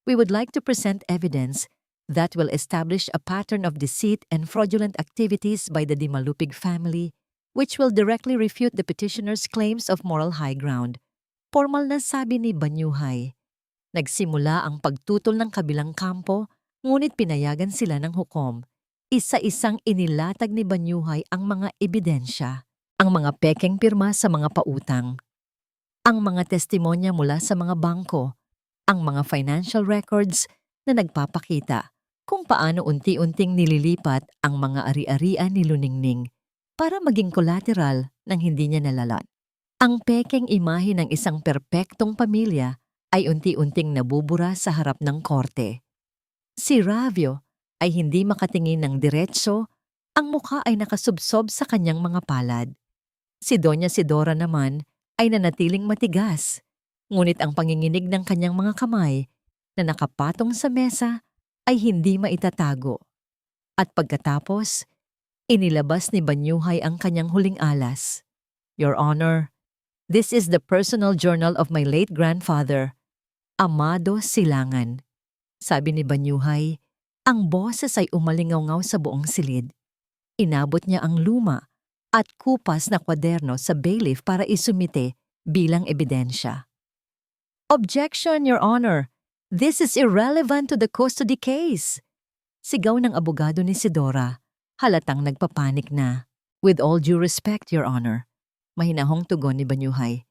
Speaker 1: we would like to present evidence that will establish a pattern of deceit and fraudulent activities by the Dimalupig family, which will directly refute the petitioner's claims of moral high ground. Formal na sabi ni Banyuhay. Nagsimula ang pagtutol ng kabilang kampo, ngunit pinayagan sila ng hukom. Isa-isang inilatag ni Banyuhay ang mga ebidensya, ang mga pekeng pirma sa mga pautang, ang mga testimonya mula sa mga bangko, ang mga financial records na nagpapakita kung paano unti-unting nililipat ang mga ari-arian ni Luningning para maging collateral ng hindi niya nalalat. Ang pekeng imahe ng isang perpektong pamilya ay unti-unting nabubura sa harap ng korte. Si Ravio ay hindi makatingin ng diretso, ang mukha ay nakasubsob sa kanyang mga palad. Si Doña Sidora naman ay nanatiling matigas, ngunit ang panginginig ng kanyang mga kamay na nakapatong sa mesa ay hindi maitatago. At pagkatapos, inilabas ni Banyuhay ang kanyang huling alas. Your Honor, this is the personal journal of my late grandfather, Amado Silangan. Sabi ni Banyuhay, ang boses ay umalingaw-ngaw sa buong silid. Inabot niya ang luma at kupas na kwaderno sa bailiff para isumite bilang ebidensya. Objection, Your Honor! This is irrelevant to the custody case. Sigaw ng abogado ni Sidora, halatang nagpapanik na. With all due respect, Your Honor, mahinahong tugon ni Banyuhay.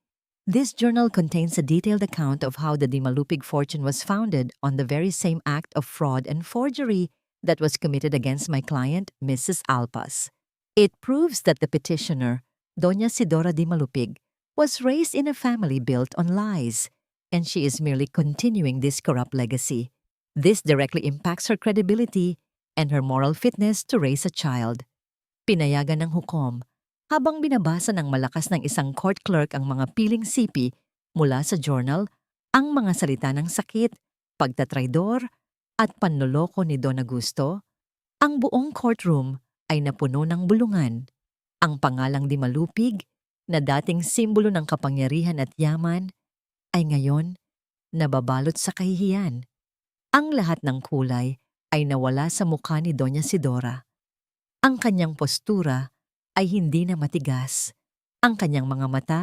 Speaker 1: This journal contains a detailed account of how the Dimalupig fortune was founded on the very same act of fraud and forgery that was committed against my client, Mrs. Alpas. It proves that the petitioner, Doña Sidora Dimalupig, was raised in a family built on lies, and she is merely continuing this corrupt legacy. This directly impacts her credibility and her moral fitness to raise a child. Pinayagan ng hukom, habang binabasa ng malakas ng isang court clerk ang mga piling sipi mula sa journal, ang mga salita ng sakit, pagtatraidor, at panloloko ni Don Augusto, ang buong courtroom ay napuno ng bulungan. Ang pangalang Dimalupig, na dating simbolo ng kapangyarihan at yaman, ay ngayon nababalot sa kahihiyan. Ang lahat ng kulay ay nawala sa mukha ni Doña Sidora. Ang kanyang postura ay hindi na matigas. Ang kanyang mga mata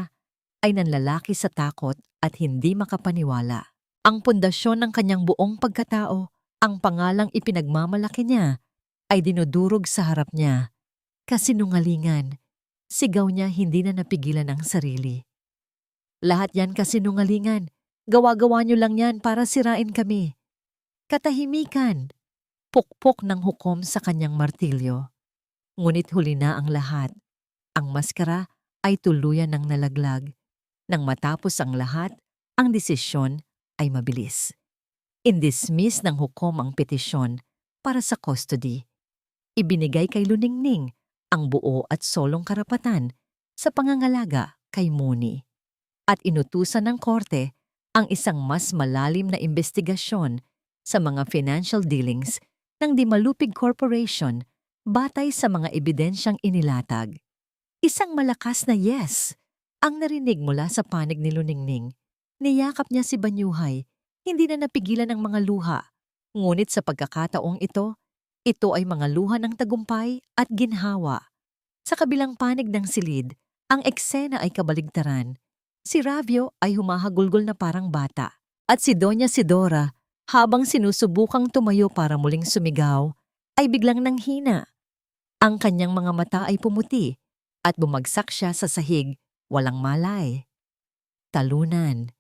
Speaker 1: ay nanlalaki sa takot at hindi makapaniwala. Ang pundasyon ng kanyang buong pagkatao, ang pangalang ipinagmamalaki niya, ay dinudurog sa harap niya. Kasinungalingan, sigaw niya hindi na napigilan ang sarili. Lahat yan kasinungalingan. Gawa-gawa niyo lang yan para sirain kami. Katahimikan. Pukpok ng hukom sa kanyang martilyo. Ngunit huli na ang lahat. Ang maskara ay tuluyan ng nalaglag. Nang matapos ang lahat, ang desisyon ay mabilis. Indismiss ng hukom ang petisyon para sa custody. Ibinigay kay Luningning ang buo at solong karapatan sa pangangalaga kay Mooney at inutusan ng korte ang isang mas malalim na investigasyon sa mga financial dealings ng Dimalupig Corporation batay sa mga ebidensyang inilatag. Isang malakas na yes ang narinig mula sa panig ni Luningning. Niyakap niya si Banyuhay, hindi na napigilan ang mga luha. Ngunit sa pagkakataong ito ay mga luha ng tagumpay at ginhawa. Sa kabilang panig ng silid, ang eksena ay kabaligtaran. Si Ravio ay humahagulgol na parang bata at si Doña Sidora, habang sinusubukang tumayo para muling sumigaw, ay biglang nanghina. Ang kanyang mga mata ay pumuti at bumagsak siya sa sahig, walang malay. Talunan.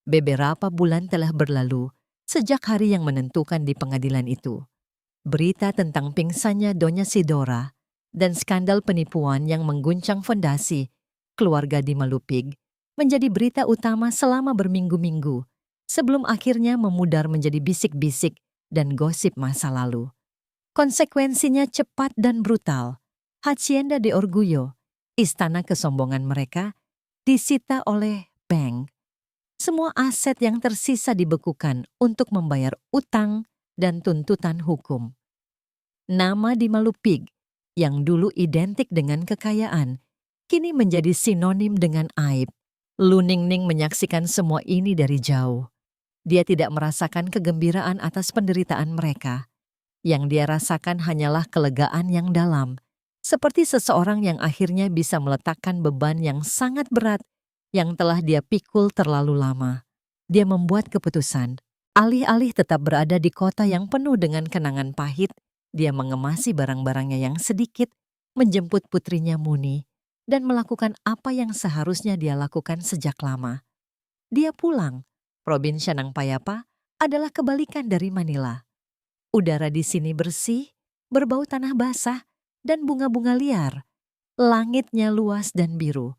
Speaker 1: Beberapa bulan telah berlalu sejak hari yang menentukan di pengadilan itu. Berita tentang pingsannya Doña Sidora dan skandal penipuan yang mengguncang fondasi keluarga Dimalupig menjadi berita utama selama berminggu-minggu sebelum akhirnya memudar menjadi bisik-bisik dan gosip masa lalu. Konsekuensinya cepat dan brutal. Hacienda de Orgullo, istana kesombongan mereka, disita oleh bank. Semua aset yang tersisa dibekukan untuk membayar utang dan tuntutan hukum. Nama Dimalupig, yang dulu identik dengan kekayaan, kini menjadi sinonim dengan aib. Luningning menyaksikan semua ini dari jauh. Dia tidak merasakan kegembiraan atas penderitaan mereka. Yang dia rasakan hanyalah kelegaan yang dalam, seperti seseorang yang akhirnya bisa meletakkan beban yang sangat berat yang telah dia pikul terlalu lama. Dia membuat keputusan. Alih-alih tetap berada di kota yang penuh dengan kenangan pahit, dia mengemasi barang-barangnya yang sedikit, menjemput putrinya Muni, dan melakukan apa yang seharusnya dia lakukan sejak lama. Dia pulang. Provinsi Nang Payapa adalah kebalikan dari Manila. Udara di sini bersih, berbau tanah basah, dan bunga-bunga liar. Langitnya luas dan biru.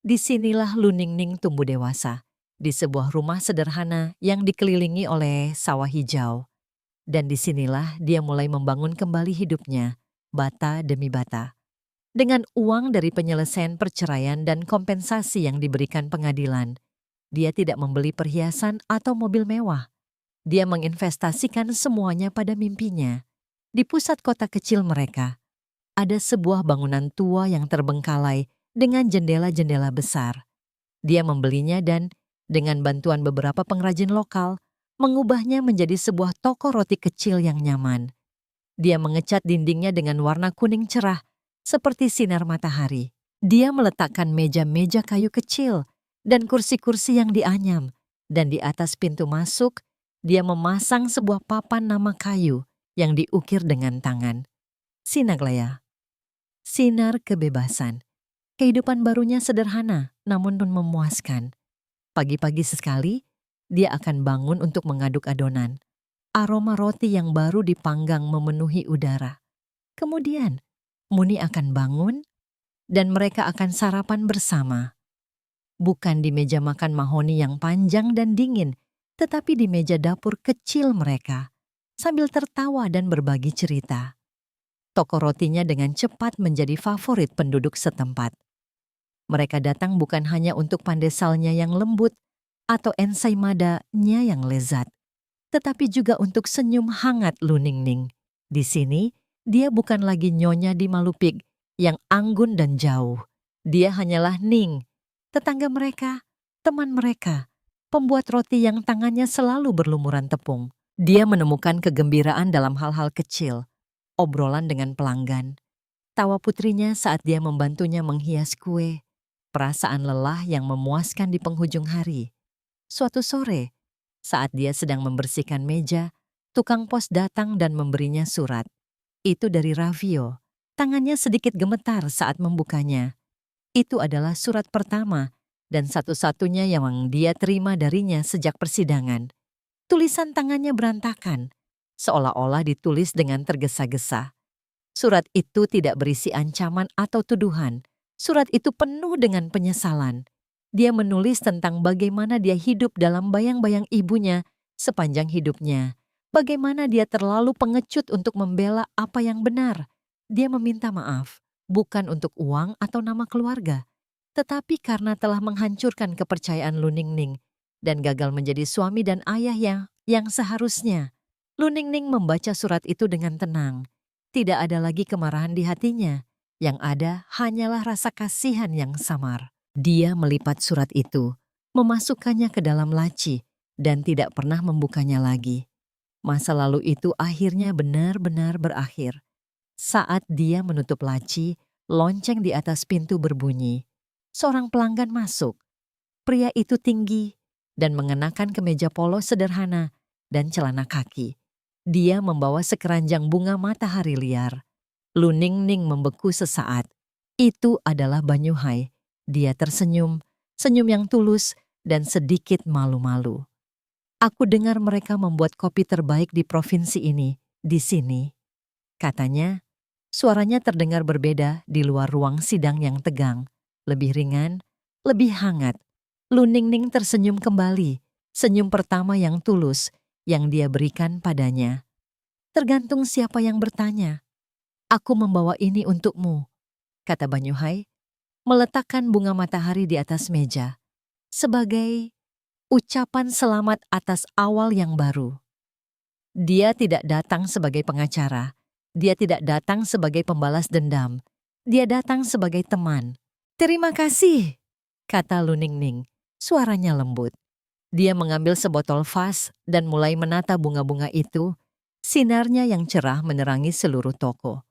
Speaker 1: Disinilah Luningning tumbuh dewasa, di sebuah rumah sederhana yang dikelilingi oleh sawah hijau. Dan disinilah dia mulai membangun kembali hidupnya, bata demi bata. Dengan uang dari penyelesaian perceraian dan kompensasi yang diberikan pengadilan, dia tidak membeli perhiasan atau mobil mewah. Dia menginvestasikan semuanya pada mimpinya. Di pusat kota kecil mereka, ada sebuah bangunan tua yang terbengkalai dengan jendela-jendela besar. Dia membelinya dan, dengan bantuan beberapa pengrajin lokal, mengubahnya menjadi sebuah toko roti kecil yang nyaman. Dia mengecat dindingnya dengan warna kuning cerah, seperti sinar matahari. Dia meletakkan meja-meja kayu kecil dan kursi-kursi yang dianyam, dan di atas pintu masuk, dia memasang sebuah papan nama kayu yang diukir dengan tangan. Sinaglaya. Sinar kebebasan. Kehidupan barunya sederhana, namun memuaskan. Pagi-pagi sekali, dia akan bangun untuk mengaduk adonan. Aroma roti yang baru dipanggang memenuhi udara. Kemudian, Muni akan bangun, dan mereka akan sarapan bersama. Bukan di meja makan mahoni yang panjang dan dingin, tetapi di meja dapur kecil mereka, sambil tertawa dan berbagi cerita. Toko rotinya dengan cepat menjadi favorit penduduk setempat. Mereka datang bukan hanya untuk pandesalnya yang lembut atau ensaimadanya yang lezat, tetapi juga untuk senyum hangat Luningning. Di sini, dia bukan lagi Nyonya Dimalupig yang anggun dan jauh. Dia hanyalah Ning, tetangga mereka, teman mereka, pembuat roti yang tangannya selalu berlumuran tepung. Dia menemukan kegembiraan dalam hal-hal kecil, obrolan dengan pelanggan, tawa putrinya saat dia membantunya menghias kue, perasaan lelah yang memuaskan di penghujung hari. Suatu sore, saat dia sedang membersihkan meja, tukang pos datang dan memberinya surat. Itu dari Ravio. Tangannya sedikit gemetar saat membukanya. Itu adalah surat pertama dan satu-satunya yang dia terima darinya sejak persidangan. Tulisan tangannya berantakan, seolah-olah ditulis dengan tergesa-gesa. Surat itu tidak berisi ancaman atau tuduhan. Surat itu penuh dengan penyesalan. Dia menulis tentang bagaimana dia hidup dalam bayang-bayang ibunya sepanjang hidupnya. Bagaimana dia terlalu pengecut untuk membela apa yang benar. Dia meminta maaf, bukan untuk uang atau nama keluarga. Tetapi karena telah menghancurkan kepercayaan Luningning dan gagal menjadi suami dan ayah yang seharusnya, Luningning membaca surat itu dengan tenang. Tidak ada lagi kemarahan di hatinya. Yang ada hanyalah rasa kasihan yang samar. Dia melipat surat itu, memasukkannya ke dalam laci, dan tidak pernah membukanya lagi. Masa lalu itu akhirnya benar-benar berakhir. Saat dia menutup laci, lonceng di atas pintu berbunyi. Seorang pelanggan masuk. Pria itu tinggi dan mengenakan kemeja polo sederhana dan celana kaki. Dia membawa sekeranjang bunga matahari liar. Luningning membeku sesaat. Itu adalah Banyuhai. Dia tersenyum, senyum yang tulus dan sedikit malu-malu. Aku dengar mereka membuat kopi terbaik di provinsi ini, di sini. Katanya, suaranya terdengar berbeda di luar ruang sidang yang tegang. Lebih ringan, lebih hangat. Luningning tersenyum kembali, senyum pertama yang tulus yang dia berikan padanya. Tergantung siapa yang bertanya. Aku membawa ini untukmu, kata Banyuhai, meletakkan bunga matahari di atas meja, sebagai ucapan selamat atas awal yang baru. Dia tidak datang sebagai pengacara, dia tidak datang sebagai pembalas dendam, dia datang sebagai teman. Terima kasih, kata Luningning, suaranya lembut. Dia mengambil sebotol vas dan mulai menata bunga-bunga itu, sinarnya yang cerah menerangi seluruh toko.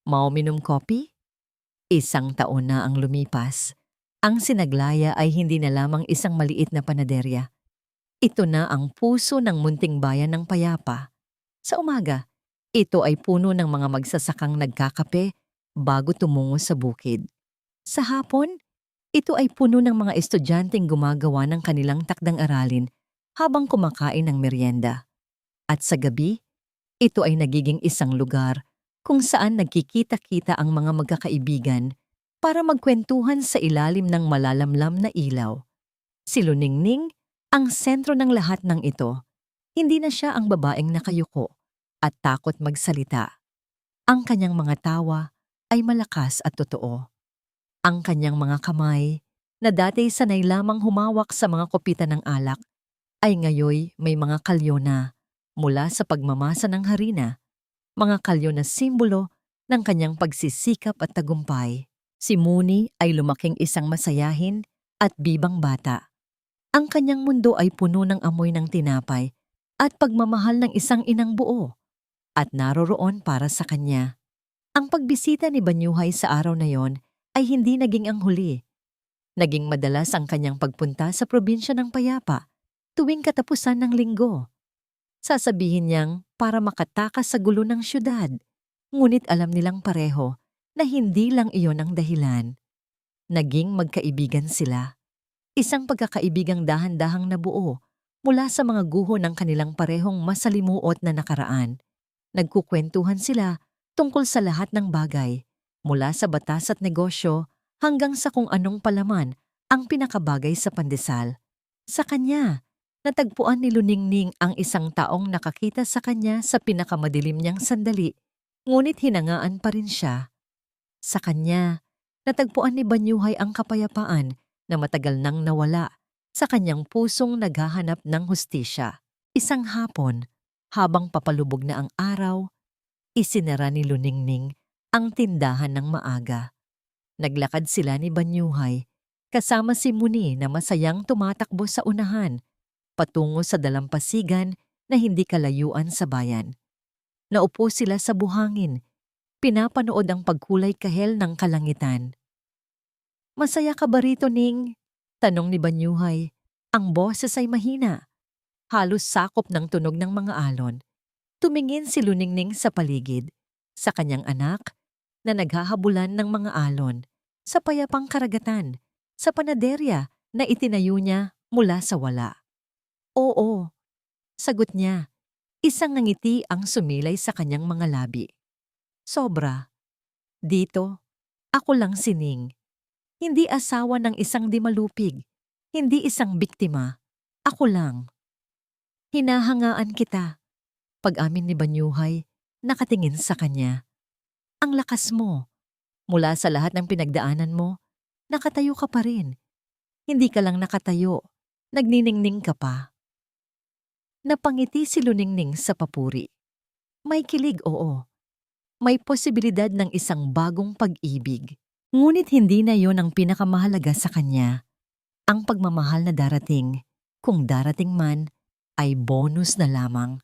Speaker 1: Mau minum kopi? Isang taon na ang lumipas. Ang sinaglaya ay hindi na lamang isang maliit na panaderya. Ito na ang puso ng munting bayan ng payapa. Sa umaga, ito ay puno ng mga magsasakang nagkakape bago tumungo sa bukid. Sa hapon, ito ay puno ng mga estudyanteng gumagawa ng kanilang takdang aralin habang kumakain ng merienda. At sa gabi, ito ay nagiging isang lugar kung saan nagkikita-kita ang mga magkakaibigan para magkwentuhan sa ilalim ng malalamlam na ilaw. Si Luningning ang sentro ng lahat ng ito. Hindi na siya ang babaeng nakayuko at takot magsalita. Ang kanyang mga tawa ay malakas at totoo. Ang kanyang mga kamay, na dati sanay lamang humawak sa mga kopitan ng alak, ay ngayoy may mga kalyo na mula sa pagmamasa ng harina. Mga kalyo na simbolo ng kanyang pagsisikap at tagumpay. Si Muni ay lumaking isang masayahin at bibang bata. Ang kanyang mundo ay puno ng amoy ng tinapay at pagmamahal ng isang inang buo at naroroon para sa kanya. Ang pagbisita ni Banyuhai sa araw na yon ay hindi naging ang huli. Naging madalas ang kanyang pagpunta sa probinsya ng Payapa tuwing katapusan ng linggo. Sasabihin niyang para makatakas sa gulo ng syudad, ngunit alam nilang pareho na hindi lang iyon ang dahilan. Naging magkaibigan sila. Isang pagkakaibigang dahan-dahang nabuo mula sa mga guho ng kanilang parehong masalimuot na nakaraan. Nagkukwentuhan sila tungkol sa lahat ng bagay, mula sa batas at negosyo hanggang sa kung anong palaman ang pinakabagay sa pandesal. Sa kanya, natagpuan ni Luningning ang isang taong nakakita sa kanya sa pinakamadilim niyang sandali, ngunit hinangaan pa rin siya. Sa kanya, natagpuan ni Banyuhai ang kapayapaan na matagal nang nawala sa kanyang pusong naghahanap ng hustisya. Isang hapon, habang papalubog na ang araw, isinara ni Luningning ang tindahan ng maaga. Naglakad sila ni Banyuhai, kasama si Muni na masayang tumatakbo sa unahan, patungo sa dalampasigan na hindi kalayuan sa bayan. Naupo sila sa buhangin, pinapanood ang pagkulay kahel ng kalangitan. "Masaya ka ba rito, Ning?" tanong ni Banyuhai. Ang boses ay mahina, halos sakop ng tunog ng mga alon. Tumingin si Luningning sa paligid, sa kanyang anak na naghahabulan ng mga alon, sa payapang karagatan, sa panaderya na itinayo niya mula sa wala. "Oo," sagot niya. Isang ngiti ang sumilay sa kanyang mga labi. "Sobra. Dito, ako lang si Ning. Hindi asawa ng isang dimalupig, hindi isang biktima. Ako lang." "Hinahangaan kita." Pag-amin ni Banyuhai, nakatingin sa kanya. "Ang lakas mo. Mula sa lahat ng pinagdaanan mo, nakatayo ka pa rin. Hindi ka lang nakatayo, nagniningning ka pa. Napangiti si Luningning sa papuri. May kilig, oo. May posibilidad ng isang bagong pag-ibig. Ngunit hindi na yon ang pinakamahalaga sa kanya. Ang pagmamahal na darating, kung darating man, ay bonus na lamang.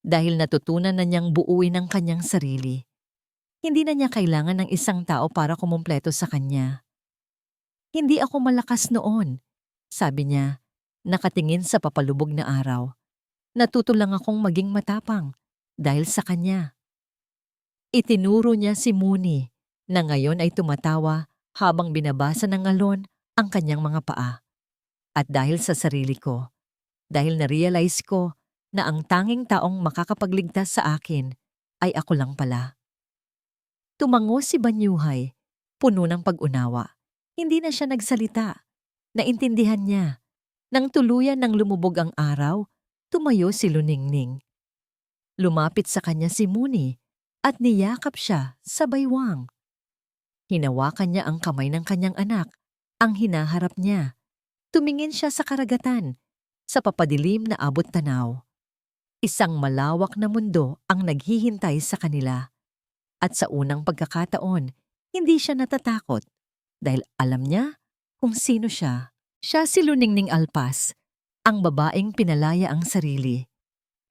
Speaker 1: Dahil natutunan na niyang buuin ang kanyang sarili. Hindi na niya kailangan ng isang tao para kumumpleto sa kanya. Hindi ako malakas noon, sabi niya, nakatingin sa papalubog na araw. Natuto lang akong maging matapang dahil sa kanya. Itinuro niya si Mooney na ngayon ay tumatawa habang binabasa ng alon ang kanyang mga paa. At dahil sa sarili ko, dahil na-realize ko na ang tanging taong makakapagligtas sa akin ay ako lang pala. Tumango si Banyuhay, puno ng pag-unawa. Hindi na siya nagsalita. Naintindihan niya. Nang tuluyan ng lumubog ang araw, tumayo si Luningning. Lumapit sa kanya si Mooney at niyakap siya sa baywang. Hinawakan niya ang kamay ng kanyang anak, ang hinaharap niya. Tumingin siya sa karagatan, sa papadilim na abot tanaw. Isang malawak na mundo ang naghihintay sa kanila. At sa unang pagkakataon, hindi siya natatakot dahil alam niya kung sino siya. Siya si Luningning Alpas, ang babaeng pinalaya ang sarili,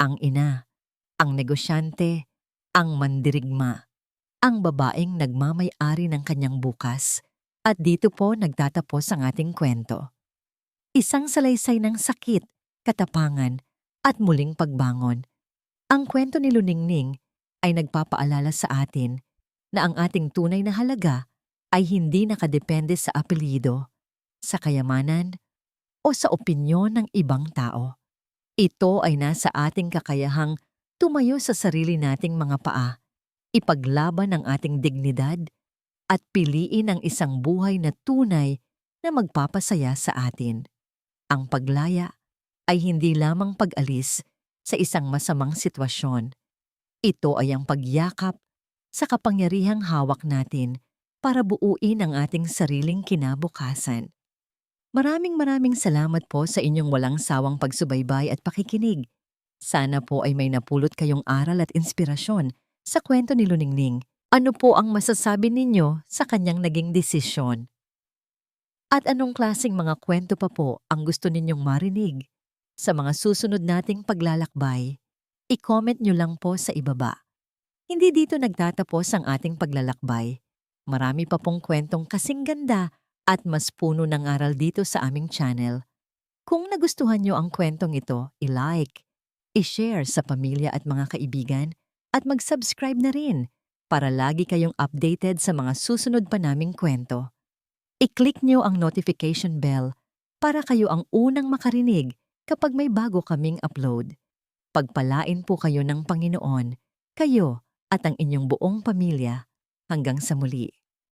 Speaker 1: ang ina, ang negosyante, ang mandirigma, ang babaeng nagmamay-ari ng kanyang bukas. At dito po nagtatapos ang ating kwento. Isang salaysay ng sakit, katapangan, at muling pagbangon. Ang kwento ni Luningning ay nagpapaalala sa atin na ang ating tunay na halaga ay hindi nakadepende sa apelyido, sa kayamanan, o sa opinyon ng ibang tao. Ito ay nasa ating kakayahang tumayo sa sarili nating mga paa, ipaglaban ang ating dignidad, at piliin ang isang buhay na tunay na magpapasaya sa atin. Ang paglaya ay hindi lamang pag-alis sa isang masamang sitwasyon. Ito ay ang pagyakap sa kapangyarihang hawak natin para buuin ang ating sariling kinabukasan. Maraming salamat po sa inyong walang sawang pagsubaybay at pakikinig. Sana po ay may napulot kayong aral at inspirasyon sa kwento ni Luningning. Ano po ang masasabi ninyo sa kanyang naging desisyon? At anong klaseng mga kwento pa po ang gusto ninyong marinig? Sa mga susunod nating paglalakbay, i-comment nyo lang po sa ibaba. Hindi dito nagtatapos ang ating paglalakbay. Marami pa pong kwentong kasing ganda at mas puno ng aral dito sa aming channel. Kung nagustuhan nyo ang kwentong ito, i-like, i-share sa pamilya at mga kaibigan, at mag-subscribe na rin para lagi kayong updated sa mga susunod pa naming kwento. I-click nyo ang notification bell para kayo ang unang makarinig kapag may bago kaming upload. Pagpalain po kayo ng Panginoon, kayo at ang inyong buong pamilya. Hanggang sa muli.